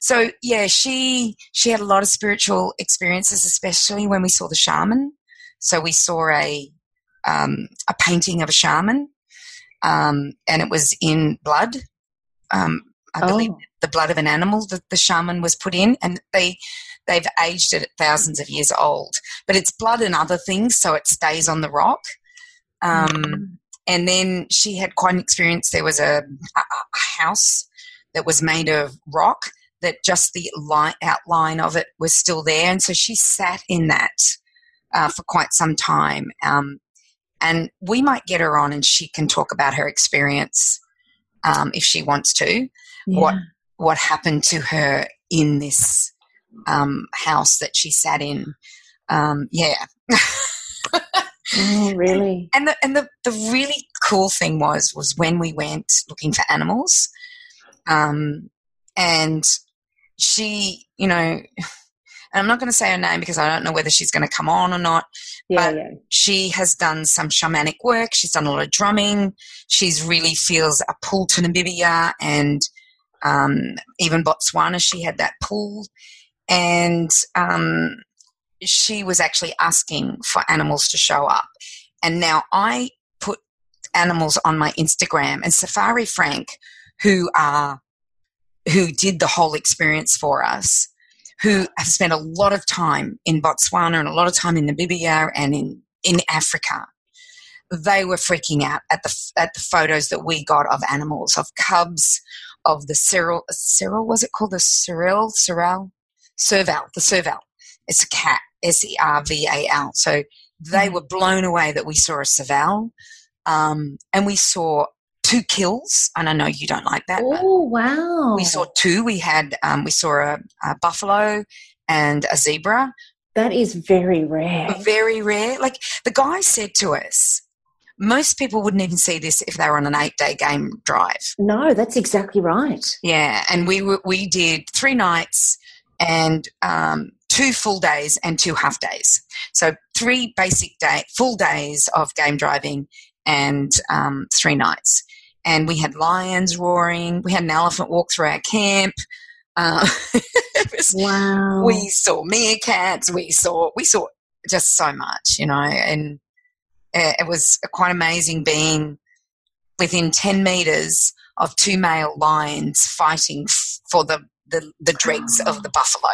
So she had a lot of spiritual experiences, especially when we saw the shaman. So we saw a painting of a shaman, and it was in blood. I believe the blood of an animal that the shaman was put in, and they've aged it at thousands of years old. But it's blood and other things, so it stays on the rock. And then she had quite an experience. There was a house that was made of rock, that just the outline of it was still there. And so she sat in that for quite some time. And we might get her on and she can talk about her experience if she wants to, what happened to her in this house that she sat in. Oh, really? And the really cool thing was when we went looking for animals, and she, and I'm not going to say her name because I don't know whether she's going to come on or not, but she has done some shamanic work. She's done a lot of drumming. She's really feels a pull to Namibia and even Botswana. She had that pull, and she was actually asking for animals to show up. And now I put animals on my Instagram, and Safari Frank, who did the whole experience for us, who have spent a lot of time in Botswana and a lot of time in Namibia and in Africa, they were freaking out at the photos that we got of animals, of cubs, of the Serval, was it called the Serval? The Serval. It's a cat, Serval. So they were blown away that we saw a Serval, and we saw 2 kills, and I know you don't like that. Oh, wow. We saw 2. We saw a buffalo and a zebra. That is very rare. Very rare. Like the guy said to us, most people wouldn't even see this if they were on an 8-day game drive. No, that's exactly right. Yeah, and we did 3 nights and 2 full days and 2 half days. So 3 full days of game driving and 3 nights. And we had lions roaring. We had an elephant walk through our camp. Wow. We saw meerkats. We saw just so much, and it was quite amazing being within 10 metres of 2 male lions fighting for the dregs of the buffalo.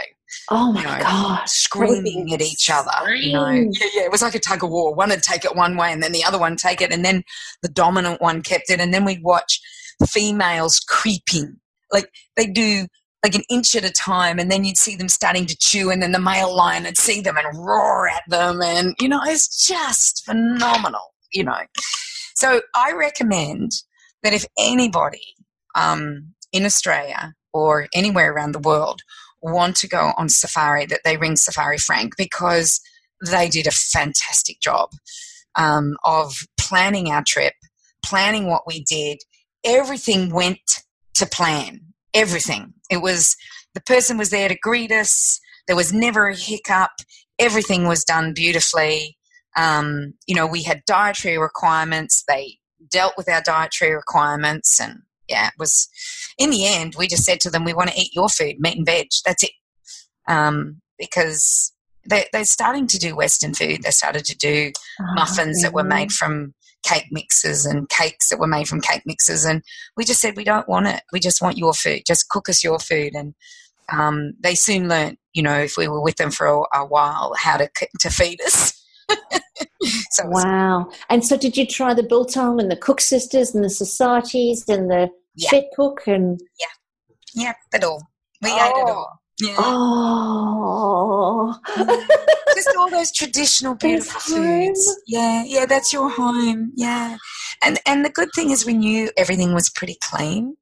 Oh, my gosh. Screaming at each other. Yeah, it was like a tug of war. One would take it one way and then the other one take it, and then the dominant one kept it, and then we'd watch females creeping. Like they do like an inch at a time, and then you'd see them starting to chew, and then the male lion would see them and roar at them, and, it's just phenomenal, So I recommend that if anybody in Australia or anywhere around the world want to go on safari, that they ring Safari Frank, because they did a fantastic job of planning our trip, planning what we did. Everything went to plan. Everything. The person was there to greet us. There was never a hiccup. Everything was done beautifully. We had dietary requirements. They dealt with our dietary requirements, and it was, in the end, we just said to them, we want to eat your food, meat and veg. That's it. Because they're starting to do Western food. They started to do muffins that were made from cake mixes and cakes that were made from cake mixes. And we just said, we don't want it. We just want your food. Just cook us your food. And they soon learnt, if we were with them for a while, how to feed us. Wow. And so did you try the biltong and the cook sisters and the societies and the fit cook? And yeah, it all. We ate it all. Yeah. Oh. Just all those traditional beautiful foods. Yeah, that's your home. Yeah. And the good thing is we knew everything was pretty clean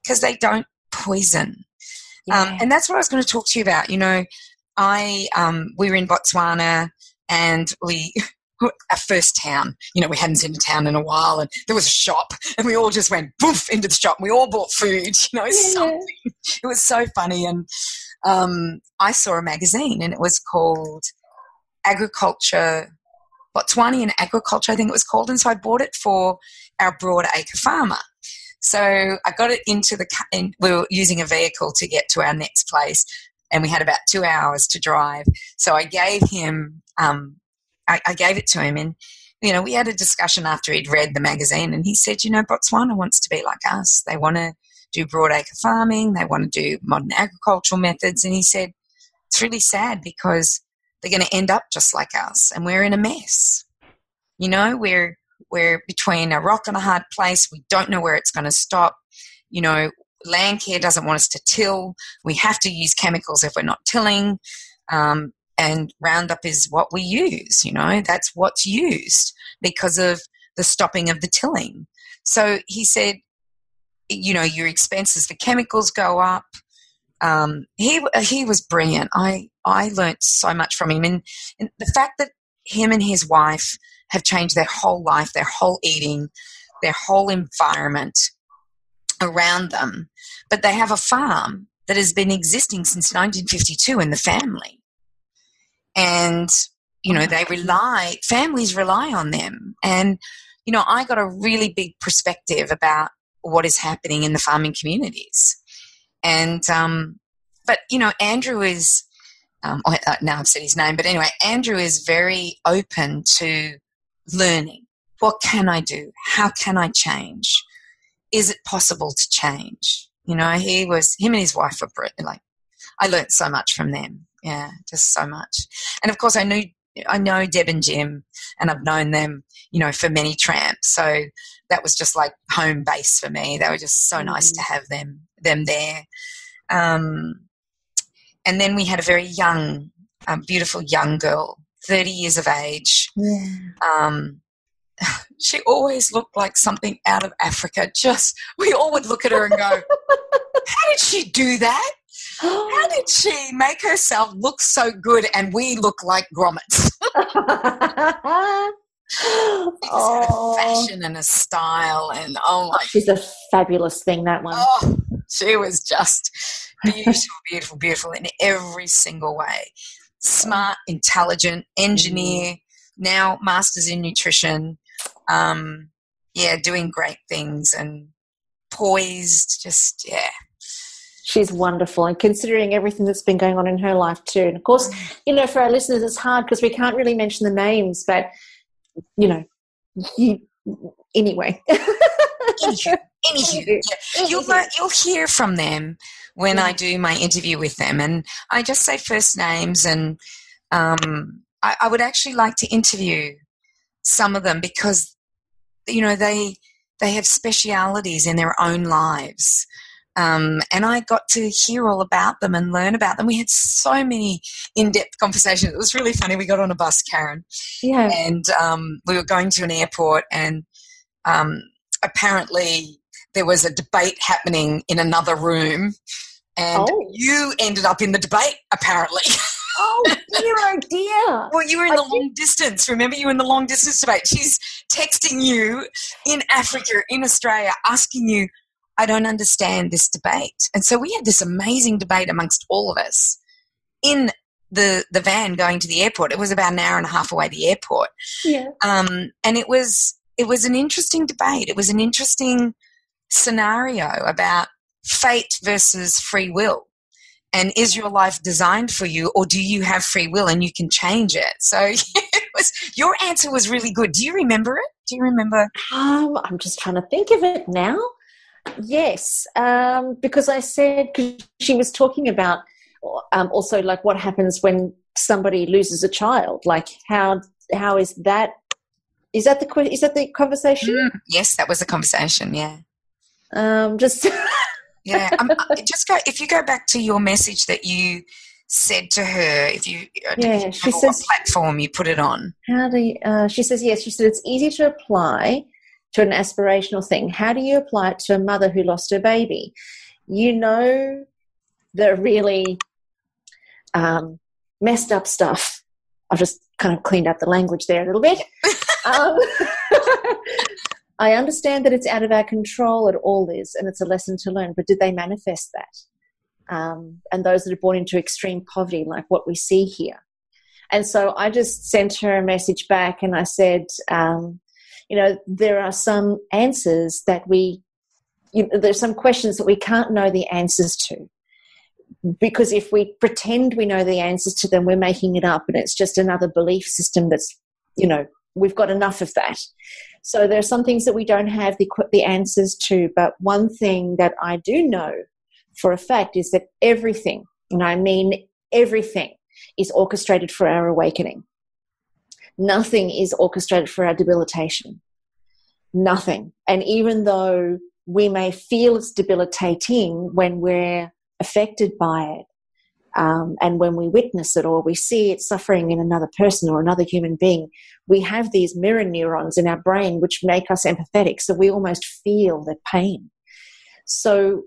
because they don't poison. Yeah. And that's what I was going to talk to you about. We were in Botswana, and our first town, we hadn't seen a town in a while, and there was a shop, and we all just went poof into the shop, and we all bought food, something. It was so funny. And I saw a magazine, and it was called Agriculture, Botswanian Agriculture, I think it was called. And so I bought it for our broadacre farmer. So I got it and we were using a vehicle to get to our next place, and we had about 2 hours to drive. So I gave him, I gave it to him, and, we had a discussion after he'd read the magazine, and he said, Botswana wants to be like us. They want to do broadacre farming. They want to do modern agricultural methods. And he said, it's really sad because they're going to end up just like us, and we're in a mess. We're between a rock and a hard place. We don't know where it's going to stop. Landcare doesn't want us to till. We have to use chemicals if we're not tilling. And Roundup is what we use, that's what's used because of the stopping of the tilling. So he said, your expenses for chemicals go up. He was brilliant. I learnt so much from him. And the fact that him and his wife have changed their whole life, their whole eating, their whole environment around them. But they have a farm that has been existing since 1952 in the family. And, families rely on them. And, I got a really big perspective about what is happening in the farming communities. And, but, Andrew is, now I've said his name, but anyway, Andrew is very open to learning. What can I do? How can I change? Is it possible to change? Him and his wife were like, I learned so much from them. Yeah, just so much. And of course I know Deb and Jim, and I've known them, for many tramps. So that was just like home base for me. They were just so nice to have them there. And then we had a very young, beautiful young girl, 30 years of age. Yeah. She always looked like something out of Africa. We all would look at her and go, how did she do that? How did she make herself look so good and we look like grommets? She just had a fashion and a style, and she's a fabulous thing, that one. Oh, she was just beautiful, beautiful in every single way. Smart, intelligent, engineer, now masters in nutrition. Doing great things and poised, She's wonderful, and considering everything that's been going on in her life too. And of course, for our listeners, it's hard because we can't really mention the names, but anyway. Anywho. Yeah. You'll hear from them when I do my interview with them, and I just say first names, and I would actually like to interview some of them because they have specialities in their own lives. And I got to hear all about them and learn about them. We had so many in-depth conversations. It was really funny. We got on a bus, Carren, and we were going to an airport, and apparently there was a debate happening in another room, and you ended up in the debate, apparently. Oh, dear. Well, you were in the long distance. Remember, you were in the long distance debate. She's texting you in Africa, in Australia, asking you, I don't understand this debate. And so we had this amazing debate amongst all of us in the van going to the airport. It was about an hour and a half away the airport. Yeah. And it was an interesting debate. It was an interesting scenario about fate versus free will. And is your life designed for you, or do you have free will and you can change it? So your answer was really good. Do you remember it? Do you remember? I'm just trying to think of it now. Yes, because I said, cause she was talking about also like what happens when somebody loses a child. Like how is that? Is that the conversation? Yes, that was the conversation. Yeah. Just. Yeah, if you go back to your message that you said to her, she says, what platform you put it on. She says, yes, she said, it's easy to apply to an aspirational thing. How do you apply it to a mother who lost her baby? The really messed up stuff. I've just kind of cleaned up the language there a little bit. I understand that it's out of our control, it all is, and it's a lesson to learn, but did they manifest that? And those that are born into extreme poverty, like what we see here. And so I just sent her a message back and I said, there are some answers that there's some questions that we can't know the answers to. Because if we pretend we know the answers to them, we're making it up, and it's just another belief system that's, we've got enough of that. So there are some things that we don't have the answers to, but one thing that I do know for a fact is that everything, and I mean everything, is orchestrated for our awakening. Nothing is orchestrated for our debilitation. Nothing. And even though we may feel it's debilitating when we're affected by it, and when we witness it or we see it suffering in another person or another human being, we have these mirror neurons in our brain which make us empathetic, so we almost feel the pain. So,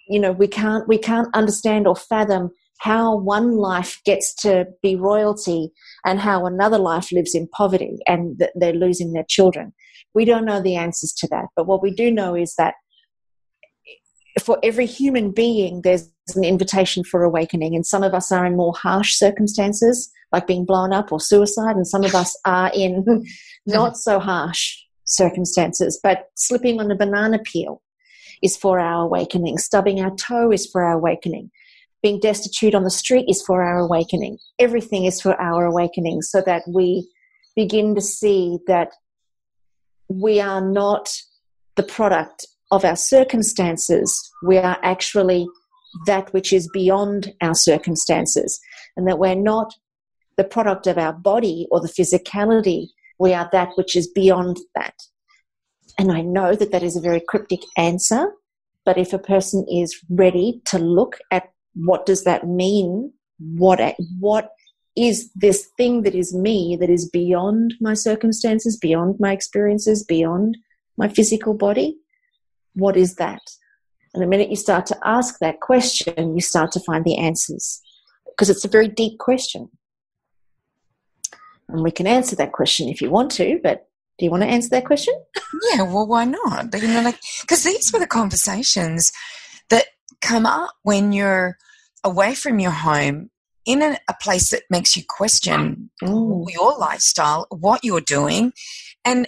we can't understand or fathom how one life gets to be royalty and how another life lives in poverty and they're losing their children. We don't know the answers to that, but what we do know is that for every human being, there's an invitation for awakening, and some of us are in more harsh circumstances, like being blown up or suicide, and some of us are in not so harsh circumstances, but slipping on a banana peel is for our awakening. Stubbing our toe is for our awakening. Being destitute on the street is for our awakening. Everything is for our awakening, so that we begin to see that we are not the product of our circumstances. We are actually that which is beyond our circumstances, and that we're not the product of our body or the physicality. We are that which is beyond that. And I know that that is a very cryptic answer, but if a person is ready to look at what does that mean, what is this thing that is me, that is beyond my circumstances, beyond my experiences, beyond my physical body, what is that? And the minute you start to ask that question, you start to find the answers, because it's a very deep question. And we can answer that question if you want to, but do you want to answer that question? Yeah, well, why not? But, because these were the conversations that come up when you're away from your home in a place that makes you question your lifestyle, what you're doing, and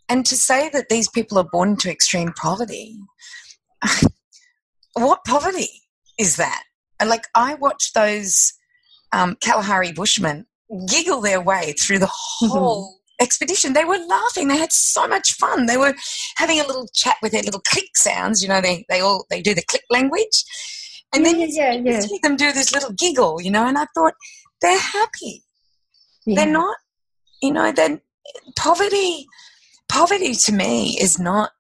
to say that these people are born into extreme poverty. What poverty is that? And I watched those Kalhari Bushmen giggle their way through the whole expedition. They were laughing. They had so much fun. They were having a little chat with their little click sounds. They do the click language. And then you see them do this little giggle, and I thought, they're happy. Yeah. They're not, then poverty to me is not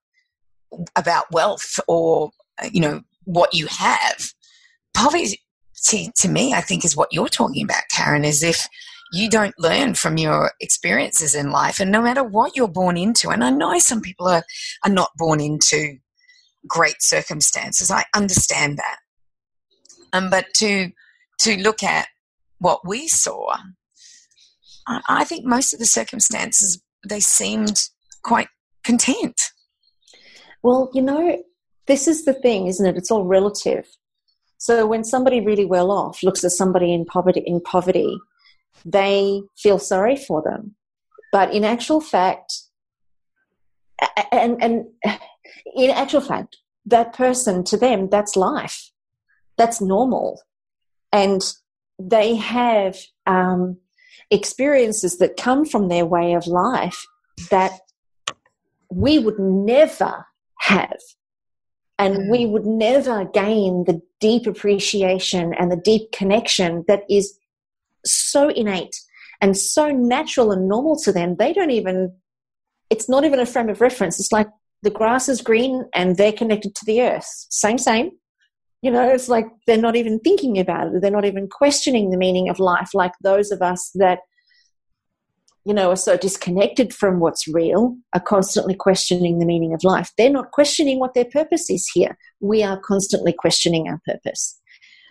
about wealth or, what you have. Poverty to me, I think, is what you're talking about, Carren, is if you don't learn from your experiences in life, and no matter what you're born into, and I know some people are not born into great circumstances. I understand that. But to look at what we saw, I think most of the circumstances, they seemed quite content. Well, this is the thing, isn't it? It's all relative. So when somebody really well off looks at somebody in poverty, they feel sorry for them. But in actual fact, that person, to them, that's life. That's normal. And they have experiences that come from their way of life that we would never have. And we would never gain the deep appreciation and the deep connection that is so innate and so natural and normal to them. It's not even a frame of reference. It's like the grass is green and they're connected to the earth. Same. It's like they're not even thinking about it. They're not even questioning the meaning of life, like those of us that, are so disconnected from what's real, are constantly questioning the meaning of life. They're not questioning what their purpose is here. We are constantly questioning our purpose.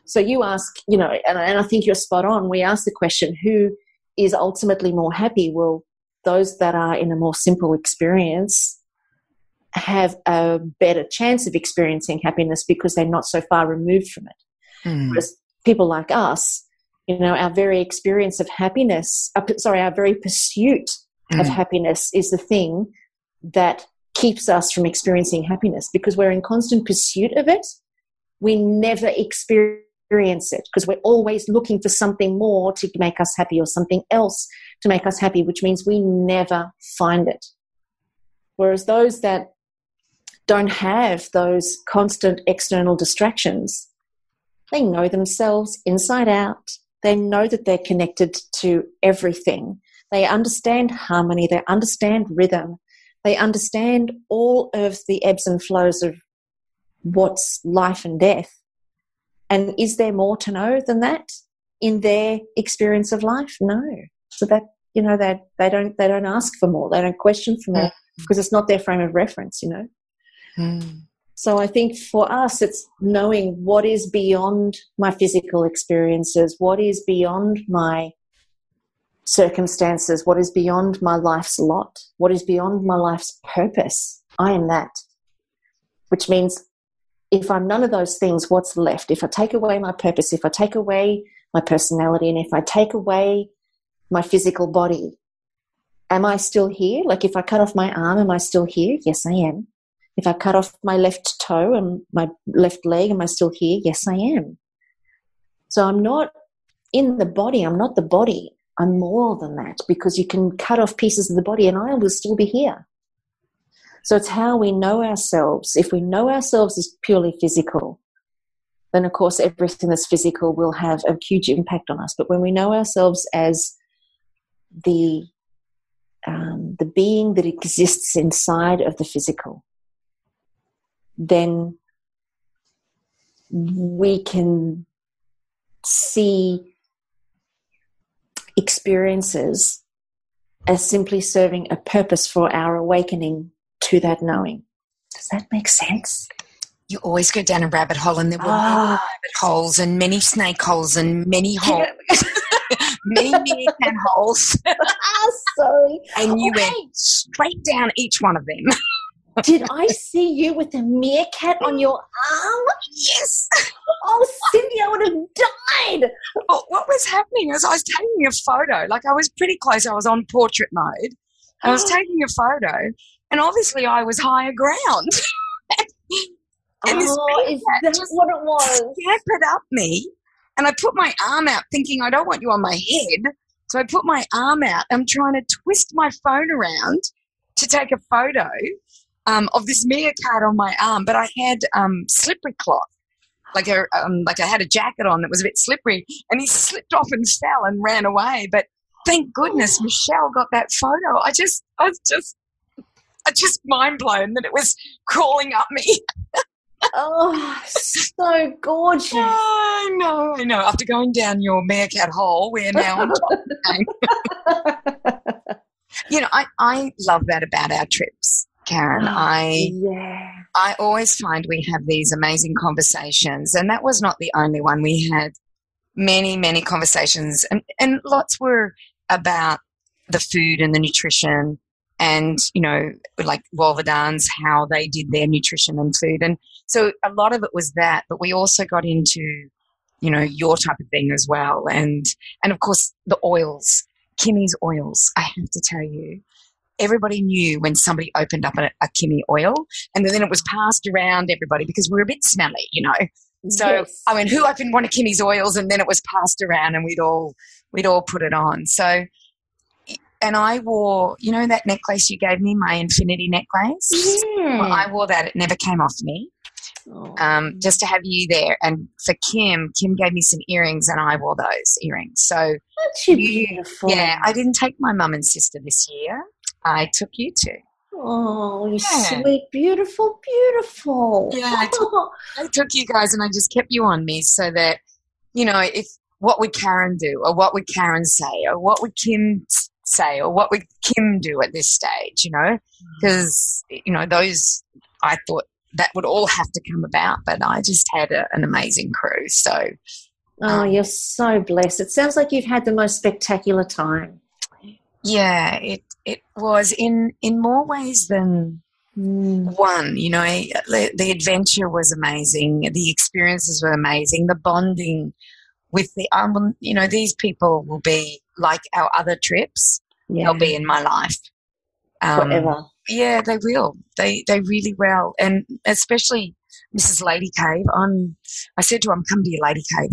So you ask, and I think you're spot on. We ask the question, who is ultimately more happy? Well, those that are in a more simple experience have a better chance of experiencing happiness because they're not so far removed from it. Whereas people like us, our very experience of happiness, our very pursuit of happiness is the thing that keeps us from experiencing happiness, because we're in constant pursuit of it. We never experience it because we're always looking for something more to make us happy or something else to make us happy, which means we never find it. Whereas those that don't have those constant external distractions, they know themselves inside out. They know that they're connected to everything. They understand harmony. They understand rhythm. They understand all of the ebbs and flows of what's life and death. And is there more to know than that in their experience of life? No. So that, they don't ask for more. They don't question for more because it's not their frame of reference, So I think for us, it's knowing what is beyond my physical experiences, what is beyond my circumstances, what is beyond my life's lot, what is beyond my life's purpose. I am that, which means if I'm none of those things, what's left? If I take away my purpose, if I take away my personality, and if I take away my physical body. Am I still here? Like if I cut off my arm, am I still here? Yes, I am. If I cut off my left toe and my left leg, am I still here? Yes, I am. So I'm not in the body. I'm not the body. I'm more than that, because you can cut off pieces of the body and I will still be here. So it's how we know ourselves. If we know ourselves as purely physical, then of course everything that's physical will have a huge impact on us. But when we know ourselves as the being that exists inside of the physical, then we can see experiences as simply serving a purpose for our awakening to that knowing. Does that make sense? You always go down a rabbit hole, and there were many rabbit holes and many snake holes and many holes. Many meerkat holes. Sorry. And you went straight down each one of them. Did I see you with a meerkat on your arm? Yes. Oh, Cyndi, I would have died. Well, what was happening is I was taking a photo. Like, I was pretty close. I was on portrait mode. I was taking a photo, and obviously I was higher ground. And this is that just what it was? Scampered up me, and I put my arm out thinking, I don't want you on my head. So I put my arm out. I'm trying to twist my phone around to take a photo of this meerkat on my arm, but I had slippery cloth. Like I had a jacket on that was a bit slippery, and he slipped off and fell and ran away. But thank goodness Michelle got that photo. I was just mind blown that it was crawling up me. Oh, so gorgeous. I know. After going down your meerkat hole, we're now on top of the game. You know, I love that about our trips, Carren. I always find we have these amazing conversations, and that was not the only one. We had many, many conversations, and lots were about the food and the nutrition, and, you know, like Wolverdans, how they did their nutrition and food. And so a lot of it was that, but we also got into, you know, your type of thing as well. And of course, the oils, Kimmy's oils, I have to tell you, everybody knew when somebody opened up a Kimmy oil, and then it was passed around everybody because we were a bit smelly, you know. So, yes. I mean, who opened one of Kimmy's oils, and then it was passed around and we'd all put it on. So, and I wore, you know, that necklace you gave me, my infinity necklace? Yeah. Well, I wore that. It never came off me. Just to have you there. And for Kim gave me some earrings, and I wore those earrings. So aren't you beautiful? Yeah, I didn't take my mum and sister this year. I took you two. Oh, you sweet, beautiful, beautiful. Yeah, I took you guys, and I just kept you on me so that, you know, if what would Carren do, or what would Carren say, or what would Kim say, or what would Kim do at this stage, you know, because, you know, those, I thought that would all have to come about, but I just had an amazing crew. So, you're so blessed. It sounds like you've had the most spectacular time. Yeah, it was in more ways than one. You know, the adventure was amazing. The experiences were amazing. The bonding with the you know, these people will be like our other trips. Yeah. They'll be in my life forever. Yeah, they will. They really will, and especially Mrs. Lady Cave. I said to her, "I'm coming to your Lady Cave."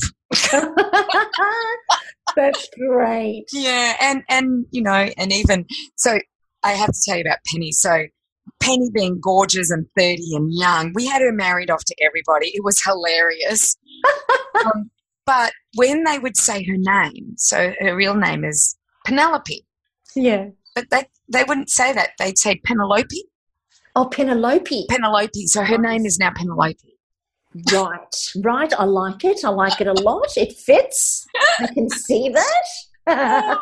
That's great. Yeah, and you know, and even so, I have to tell you about Penny. So Penny, being gorgeous and 30 and young, we had her married off to everybody. It was hilarious. But when they would say her name, so her real name is Penelope. Yeah. But they wouldn't say that. They'd say Penelope. Oh, Penelope. Penelope. So her name is now Penelope. Right. I like it. I like it a lot. It fits. I can see that.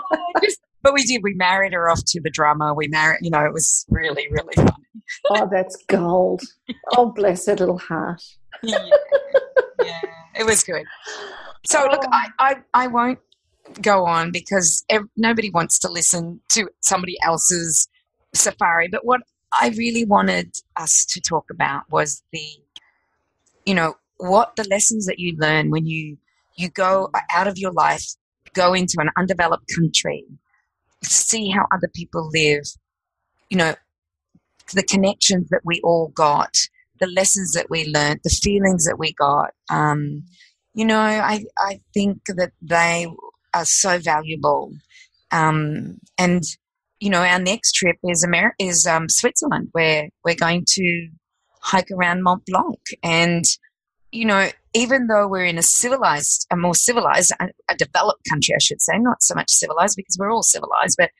But we did. We married her off to the drummer. We married, you know, it was really, really funny. Oh, that's gold. Oh, bless her little heart. Yeah, it was good. So, look, I won't go on because nobody wants to listen to somebody else's safari. But what I really wanted us to talk about was what the lessons that you learn when you go out of your life, go into an undeveloped country, see how other people live, you know, the connections that we all got, the lessons that we learned, the feelings that we got. You know, I think that they are so valuable. And, you know, our next trip is Switzerland, where we're going to hike around Mont Blanc. And, you know, even though we're in a more civilized, a developed country, I should say, not so much civilized because we're all civilized, but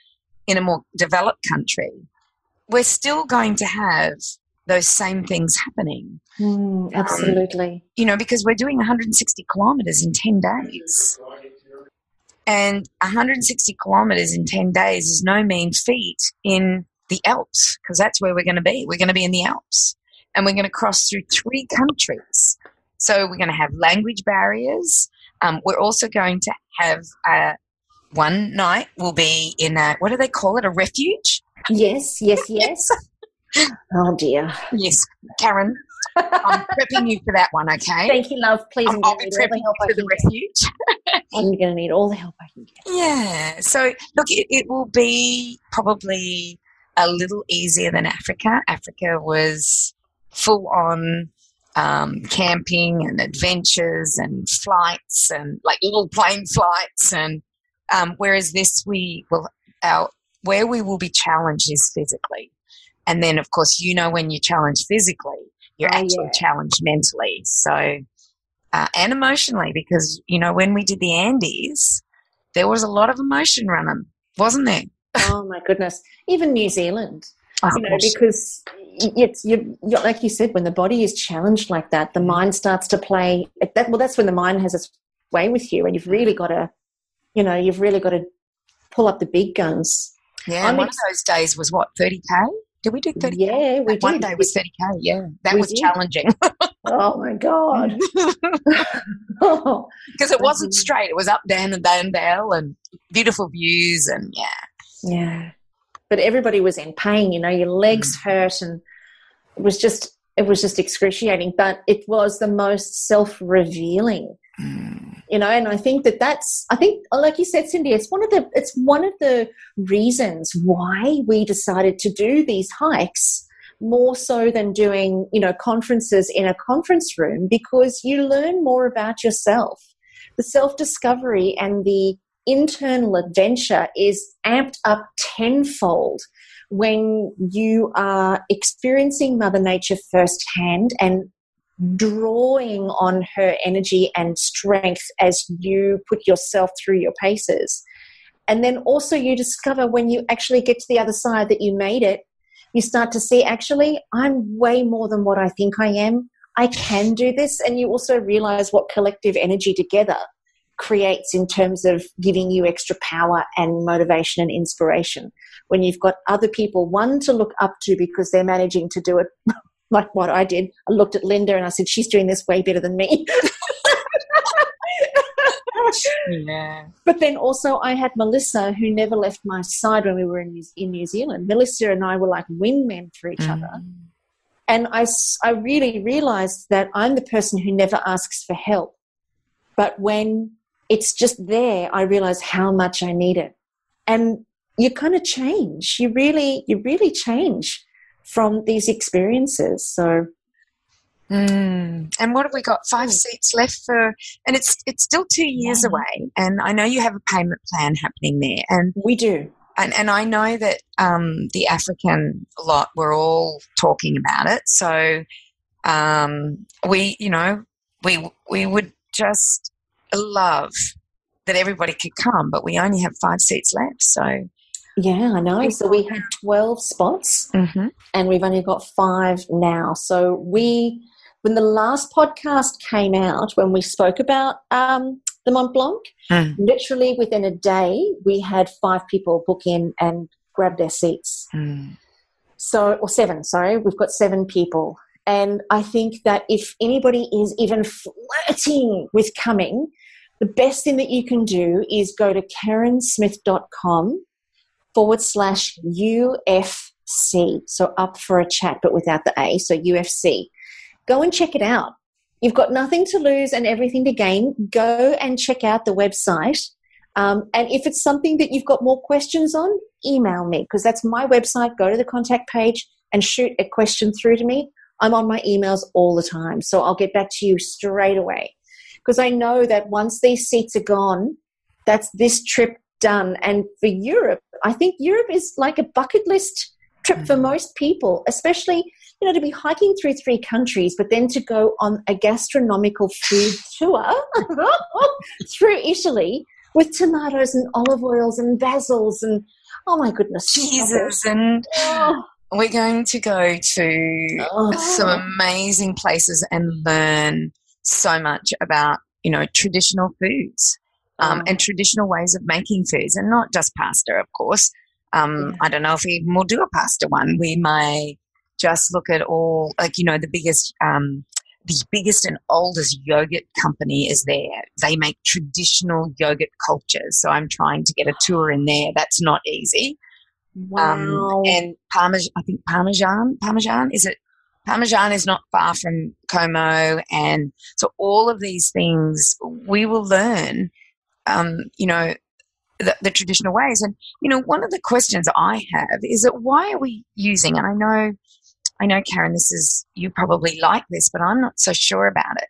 in a more developed country, we're still going to have those same things happening. Absolutely. You know, because we're doing 160 kilometres in 10 days. And 160 kilometres in 10 days is no mean feat in the Alps, because that's where we're going to be. We're going to be in the Alps. And we're going to cross through 3 countries. So we're going to have language barriers. We're also going to have one night we'll be in what do they call it, a refuge? Yes. Oh, dear. Yes, Carren, I'm prepping you for that one, okay? Thank you, love. Please, I'll be prepping you for the refuge. I'm going to need all the help I can get. Yeah. So, look, it will be probably a little easier than Africa. Africa was full on camping and adventures and flights and like little plane flights, and whereas this where we will be challenged is physically. And then, of course, you know, when you're challenged physically, you're actually challenged mentally. So, and emotionally, because, you know, when we did the Andes, there was a lot of emotion running, wasn't there? Oh, my goodness. Even New Zealand, gosh. because you're, like you said, when the body is challenged like that, the mind starts to play. That's when the mind has its way with you, and you've really got to pull up the big guns. Yeah, and one of those days was what, 30K? Did we do 30K? Yeah, we did. One day was 30K, yeah. That was challenging. Oh, my God. Because it wasn't straight. It was up, down, and down, down, and beautiful views, and Yeah. But everybody was in pain, you know, your legs hurt, and it was just excruciating. But it was the most self-revealing. You know, and I think like you said, Cyndi, it's one of the reasons why we decided to do these hikes more so than doing, you know, conferences in a conference room, because you learn more about yourself. The self-discovery and the internal adventure is amped up tenfold when you are experiencing Mother Nature firsthand and drawing on her energy and strength as you put yourself through your paces. And then also you discover when you actually get to the other side that you made it, you start to see, actually, I'm way more than what I think I am. I can do this. And you also realize what collective energy together creates in terms of giving you extra power and motivation and inspiration. When you've got other people, one to look up to because they're managing to do it like what I did. I looked at Linda and I said, she's doing this way better than me. Yeah. But then also I had Melissa, who never left my side when we were in New Zealand. Melissa and I were like wingmen for each other. And I really realized that I'm the person who never asks for help. But when it's just there, I realize how much I need it. And you kind of change. You really change from these experiences. So, and what have we got? 5 seats left for, and it's still 2 years away. And I know you have a payment plan happening there, and we do. And I know that the African lot, we're all talking about it. So we would just love that everybody could come, but we only have 5 seats left. So. Yeah, I know. So we had 12 spots and we've only got 5 now. So when the last podcast came out, when we spoke about the Mont Blanc, literally within a day, we had 5 people book in and grab their seats. Or 7, sorry. We've got 7 people. And I think that if anybody is even flirting with coming, the best thing that you can do is go to KarrenSmith.com/UFC. So up for a chat, but without the A. So UFC. Go and check it out. You've got nothing to lose and everything to gain. Go and check out the website. And if it's something that you've got more questions on, email me, because that's my website. Go to the contact page and shoot a question through to me. I'm on my emails all the time, so I'll get back to you straight away, because I know that once these seats are gone, that's this trip done. And for Europe, I think Europe is like a bucket list trip for most people, especially, you know, to be hiking through 3 countries, but then to go on a gastronomical food tour through Italy with tomatoes and olive oils and basils and, oh my goodness, cheeses. And we're going to go to some amazing places and learn so much about, you know, traditional foods and traditional ways of making foods, and not just pasta, of course. I don't know if we will do a pasta one. We may just look at all, like, you know, the biggest and oldest yogurt company is there. They make traditional yogurt cultures. So I'm trying to get a tour in there. That's not easy. Wow. And Parmesan is not far from Como. And so all of these things we will learn, you know, the traditional ways. And, you know, one of the questions I have is that why are we using, and I know, Carren, this is, you probably like this, but I'm not so sure about it.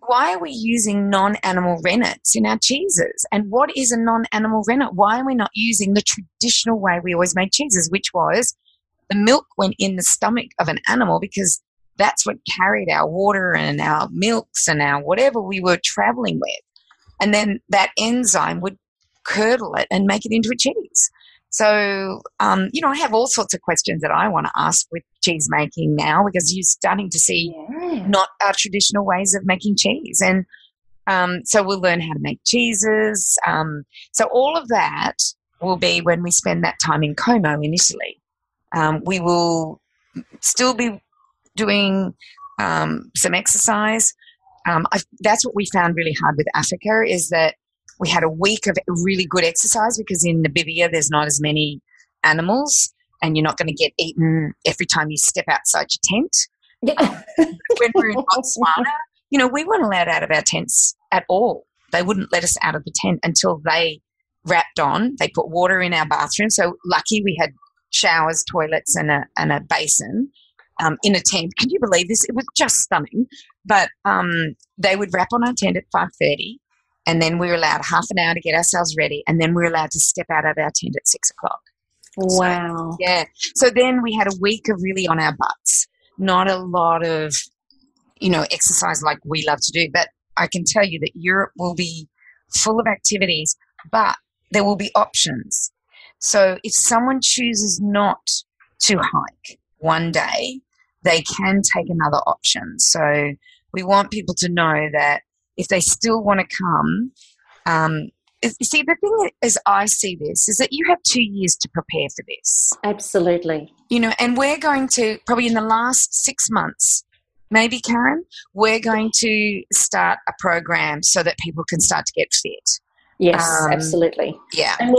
Why are we using non-animal rennets in our cheeses? And what is a non-animal rennet? Why are we not using the traditional way we always made cheeses, which was the milk went in the stomach of an animal, because that's what carried our water and our milks and our whatever we were traveling with. And then that enzyme would curdle it and make it into a cheese. So, you know, I have all sorts of questions that I want to ask with cheese making now, because you're starting to see not our traditional ways of making cheese. And so we'll learn how to make cheeses. So all of that will be when we spend that time in Como in Italy. We will still be doing some exercise. That's what we found really hard with Africa, is that we had a week of really good exercise, because in Namibia there's not as many animals and you're not going to get eaten every time you step outside your tent. When we're in Botswana, you know, we weren't allowed out of our tents at all. They wouldn't let us out of the tent until they wrapped on. They put water in our bathroom. So lucky we had showers, toilets and a basin in a tent. Can you believe this? It was just stunning. But they would wrap on our tent at 5:30. And then we were allowed half an hour to get ourselves ready. And then we were allowed to step out of our tent at 6 o'clock. Wow. So, yeah. So then we had a week of really on our butts. Not a lot of, you know, exercise like we love to do. But I can tell you that Europe will be full of activities, but there will be options. So if someone chooses not to hike one day, they can take another option. So we want people to know that if they still want to come, see, the thing as I see this is that you have 2 years to prepare for this. Absolutely. You know, and we're going to, probably in the last 6 months, maybe, Carren, we're going to start a program so that people can start to get fit. Yes, absolutely. Yeah. And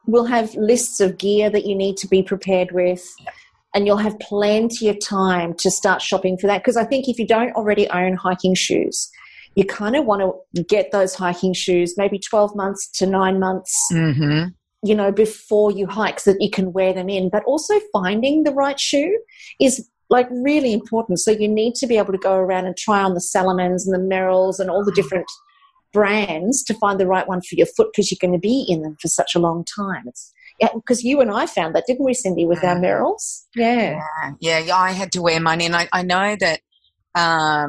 we'll have lists of gear that you need to be prepared with. Yep. And you'll have plenty of time to start shopping for that. Because I think if you don't already own hiking shoes, you kind of want to get those hiking shoes maybe 12 months to 9 months, you know, before you hike, so that you can wear them in. But also finding the right shoe is like really important. So you need to be able to go around and try on the Salomons and the Merrells and all the different brands to find the right one for your foot, because you're going to be in them for such a long time. Because you and I found that, didn't we, Cyndi, with our Merrells? Yeah, I had to wear mine in. I know that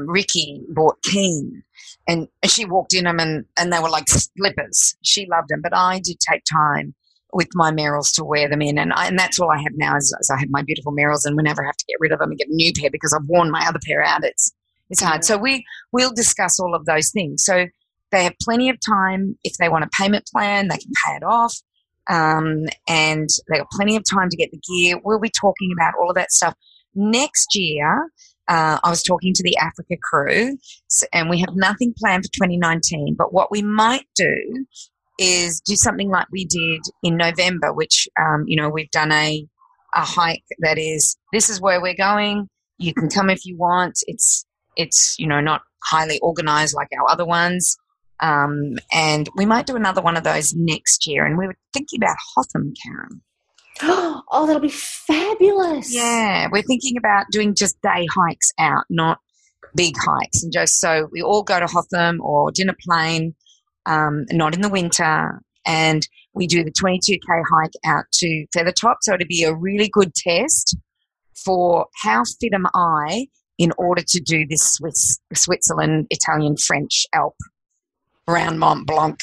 Ricky bought Keen, and she walked in them and they were like slippers. She loved them, but I did take time with my Merrells to wear them in, and that's all I have now is I have my beautiful Merrells, and whenever I have to get rid of them and get a new pair because I've worn my other pair out, it's hard. So we'll discuss all of those things. So they have plenty of time. If they want a payment plan, they can pay it off. And they've got plenty of time to get the gear. We'll be talking about all of that stuff. Next year, I was talking to the Africa crew, and we have nothing planned for 2019, but what we might do is do something like we did in November, which, you know, we've done a hike that is, this is where we're going. You can come if you want. It's you know, not highly organized like our other ones. And we might do another one of those next year. And we were thinking about Hotham, Karen. Oh, that'll be fabulous. Yeah, we're thinking about doing just day hikes out, not big hikes. And just so we all go to Hotham or Dinner Plain, not in the winter, and we do the 22K hike out to Feathertop. So it'll be a really good test for how fit am I in order to do this Switzerland, Italian, French Alp around Mont Blanc,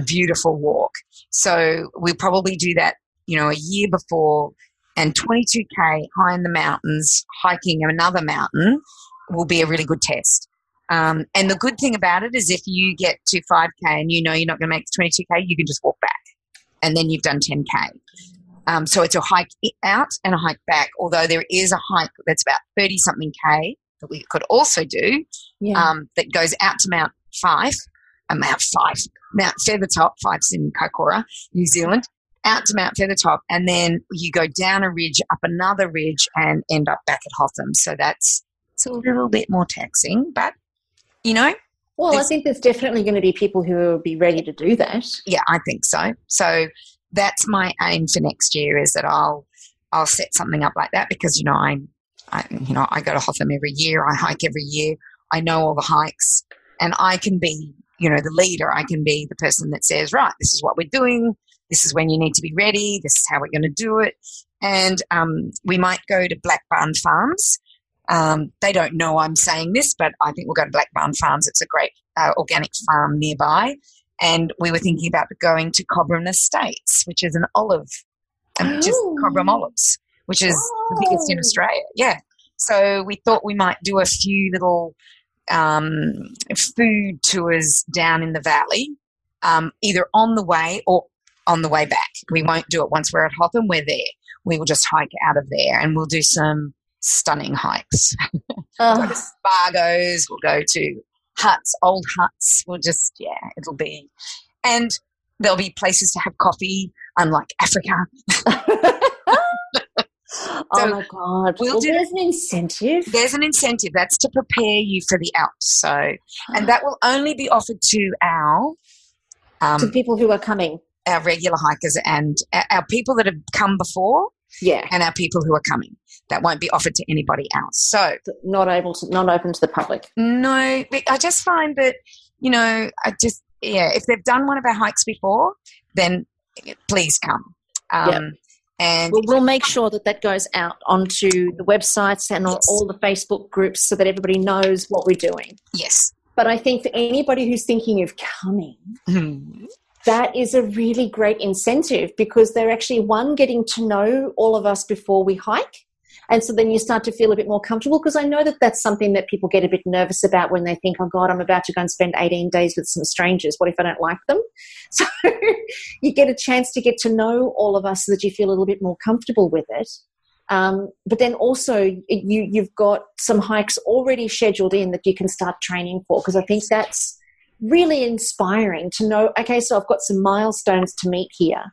beautiful walk. So we'll probably do that, a year before, and 22K high in the mountains, hiking another mountain will be a really good test. And the good thing about it is if you get to 5K and you're not going to make the 22K, you can just walk back and then you've done 10K. So it's a hike out and a hike back, although there is a hike that's about 30-something K that we could also do that goes out to Mount Feathertop, Fife's in Kokora, New Zealand, out to Mount Feathertop, and then you go down a ridge, up another ridge, and end up back at Hotham. So it's a little bit more taxing, but, Well, I think there's definitely going to be people who will be ready to do that. Yeah, I think so. So that's my aim for next year, is that I'll set something up like that because, I go to Hotham every year. I hike every year. I know all the hikes, and I can be, the leader. I can be the person that says, right, this is what we're doing. This is when you need to be ready. This is how we're going to do it. And we might go to Black Barn Farms. They don't know I'm saying this, but I think we'll go to Black Barn Farms. It's a great organic farm nearby. And we were thinking about going to Cobram Estates, which is an olive, just Cobram olives, which is the biggest in Australia. Yeah. So we thought we might do a few little food tours down in the valley, either on the way or on the way back. We won't do it once we're at Hotham. We're there. We will just hike out of there, and we'll do some stunning hikes. We'll go to Spargo's. We'll go to huts, old huts. It'll be, and there'll be places to have coffee, unlike Africa. Oh my God. There's an incentive. There's an incentive. That's to prepare you for the Alps. So, and that will only be offered to to people who are coming. Our regular hikers and our people that have come before. Yeah. And our people who are coming. That won't be offered to anybody else. So not open to the public. No, I just find that, if they've done one of our hikes before, then please come. And we'll make sure that goes out onto the websites and on all the Facebook groups so that everybody knows what we're doing. Yes. But I think for anybody who's thinking of coming, that is a really great incentive because they're actually, getting to know all of us before we hike. And so then you start to feel a bit more comfortable because I know that that's something that people get a bit nervous about when they think, oh, God, I'm about to go and spend 18 days with some strangers. What if I don't like them? So you get a chance to get to know all of us so that you feel a little bit more comfortable with it. But then also you've got some hikes already scheduled in that you can start training for because I think that's really inspiring to know, okay, so I've got some milestones to meet here.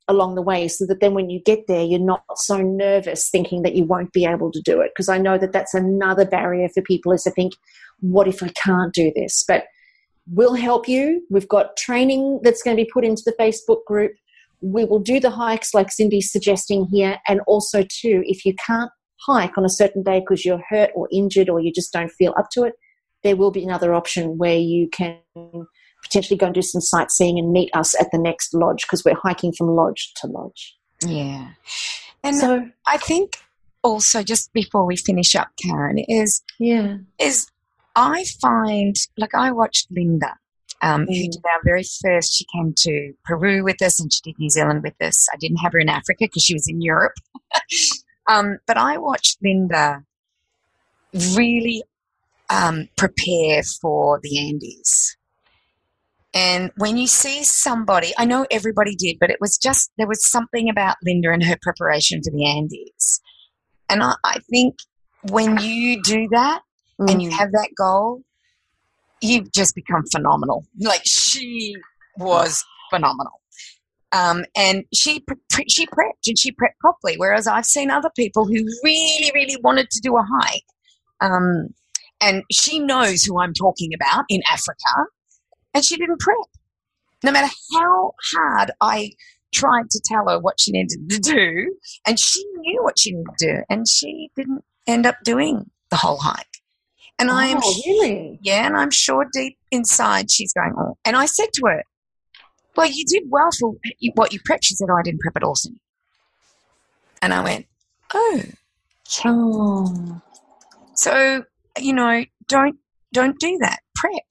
Along the way so that then when you get there you're not so nervous thinking that you won't be able to do it because I know that that's another barrier for people is to think, what if I can't do this? But we'll help you. We've got training that's going to be put into the Facebook group. We will do the hikes like Cyndi's suggesting here, and also too, if you can't hike on a certain day because you're hurt or injured or you just don't feel up to it, there will be another option where you can potentially go and do some sightseeing and meet us at the next lodge because we're hiking from lodge to lodge. Yeah. And so I think also just before we finish up, Karen, is I find, like I watched Linda, who did our very first, she came to Peru with us and she did New Zealand with us. I didn't have her in Africa because she was in Europe. But I watched Linda really prepare for the Andes. And when you see somebody, I know everybody did, but there was something about Linda and her preparation for the Andes. And I think when you do that and you have that goal, you just become phenomenal. Like she was phenomenal. And she prepped and she prepped properly, whereas I've seen other people who really, really wanted to do a hike. And she knows who I'm talking about in Africa, and she didn't prep. No matter how hard I tried to tell her what she needed to do, and she knew what she needed to do, and she didn't end up doing the whole hike. And really? Yeah, and I'm sure deep inside she's going, oh. And I said to her, well, you did well for what you prepped. She said, oh, I didn't prep at all, Cyndi. And I went, oh. So, don't do that. Prep.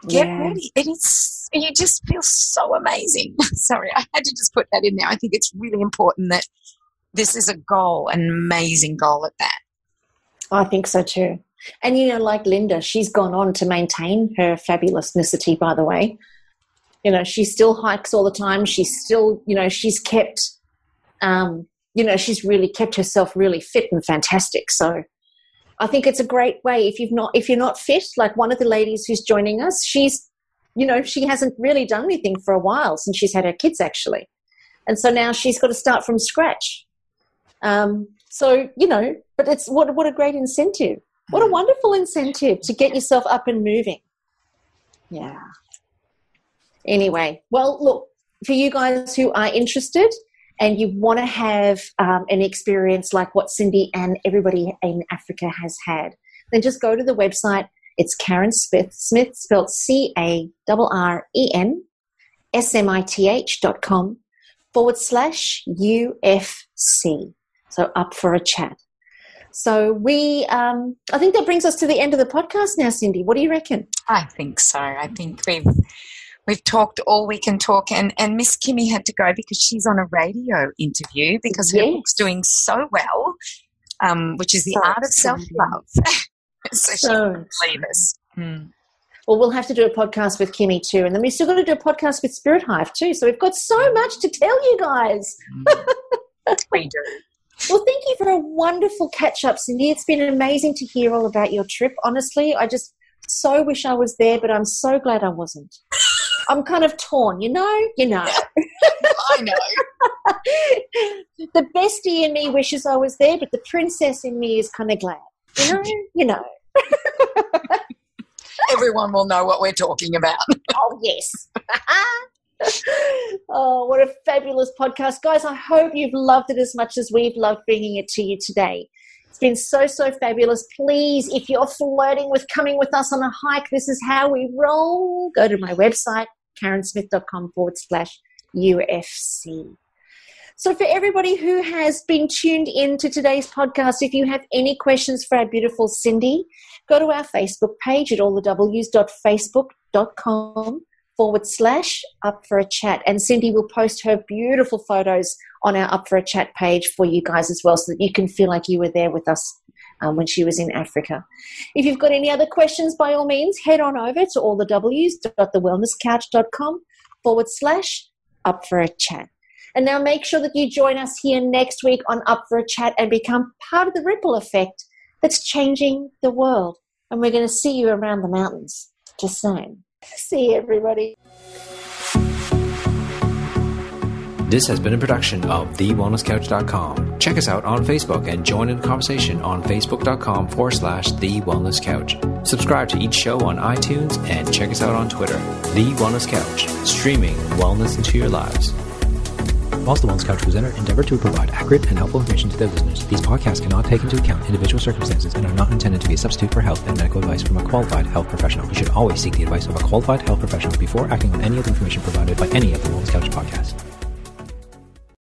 Get ready. You just feel so amazing. Sorry, I had to just put that in there. I think it's really important that this is a goal, an amazing goal at that. I think so too. And, like Linda, she's gone on to maintain her fabulousnicity, by the way. She still hikes all the time. She's still, she's kept, she's really kept herself really fit and fantastic. So I think it's a great way. If you're not fit, like one of the ladies who's joining us, she's, she hasn't really done anything for a while since she's had her kids, actually. And so now she's got to start from scratch. But it's what a great incentive. What a wonderful incentive to get yourself up and moving. Yeah. Anyway, well, look, for you guys who are interested and you want to have an experience like what Cyndi and everybody in Africa has had, then just go to the website. It's Carren Smith, spelled CarrenSmith.com/UFC. So up for a chat. So I think that brings us to the end of the podcast now, Cyndi. What do you reckon? I think so. I think we've talked all we can talk, and Miss Kimmy had to go because she's on a radio interview because her book's doing so well, which is The Art of Self-Love. So she couldn't leave us. Well, we'll have to do a podcast with Kimmy too, and then we've still got to do a podcast with Spirit Hive too. So we've got so much to tell you guys. We do. Well, thank you for a wonderful catch-up, Cyndi. It's been amazing to hear all about your trip. Honestly, I just so wish I was there, but I'm so glad I wasn't. I'm kind of torn, you know. I know. The bestie in me wishes I was there, but the princess in me is kind of glad. You know. Everyone will know what we're talking about. Oh, yes. Oh, what a fabulous podcast. Guys, I hope you've loved it as much as we've loved bringing it to you today. It's been so fabulous. Please, if you're flirting with coming with us on a hike, this is how we roll. Go to my website, carrensmith.com/UFC. So for everybody who has been tuned in to today's podcast, if you have any questions for our beautiful Cyndi, go to our Facebook page at allthews.facebook.com/up for a chat. And Cyndi will post her beautiful photos on our Up for a Chat page for you guys as well, so that you can feel like you were there with us when she was in Africa. If you've got any other questions, by all means, head on over to allthews.thewellnesscouch.com/up for a chat. And now make sure that you join us here next week on Up for a Chat and become part of the ripple effect that's changing the world. And we're going to see you around the mountains. Just saying. See you, everybody. This has been a production of TheWellnessCouch.com. Check us out on Facebook and join in the conversation on Facebook.com/TheWellnessCouch. Subscribe to each show on iTunes and check us out on Twitter. The Wellness Couch, streaming wellness into your lives. Whilst the Wellness Couch presenter endeavor to provide accurate and helpful information to their listeners, these podcasts cannot take into account individual circumstances and are not intended to be a substitute for health and medical advice from a qualified health professional. You should always seek the advice of a qualified health professional before acting on any of the information provided by any of the Wellness Couch podcasts.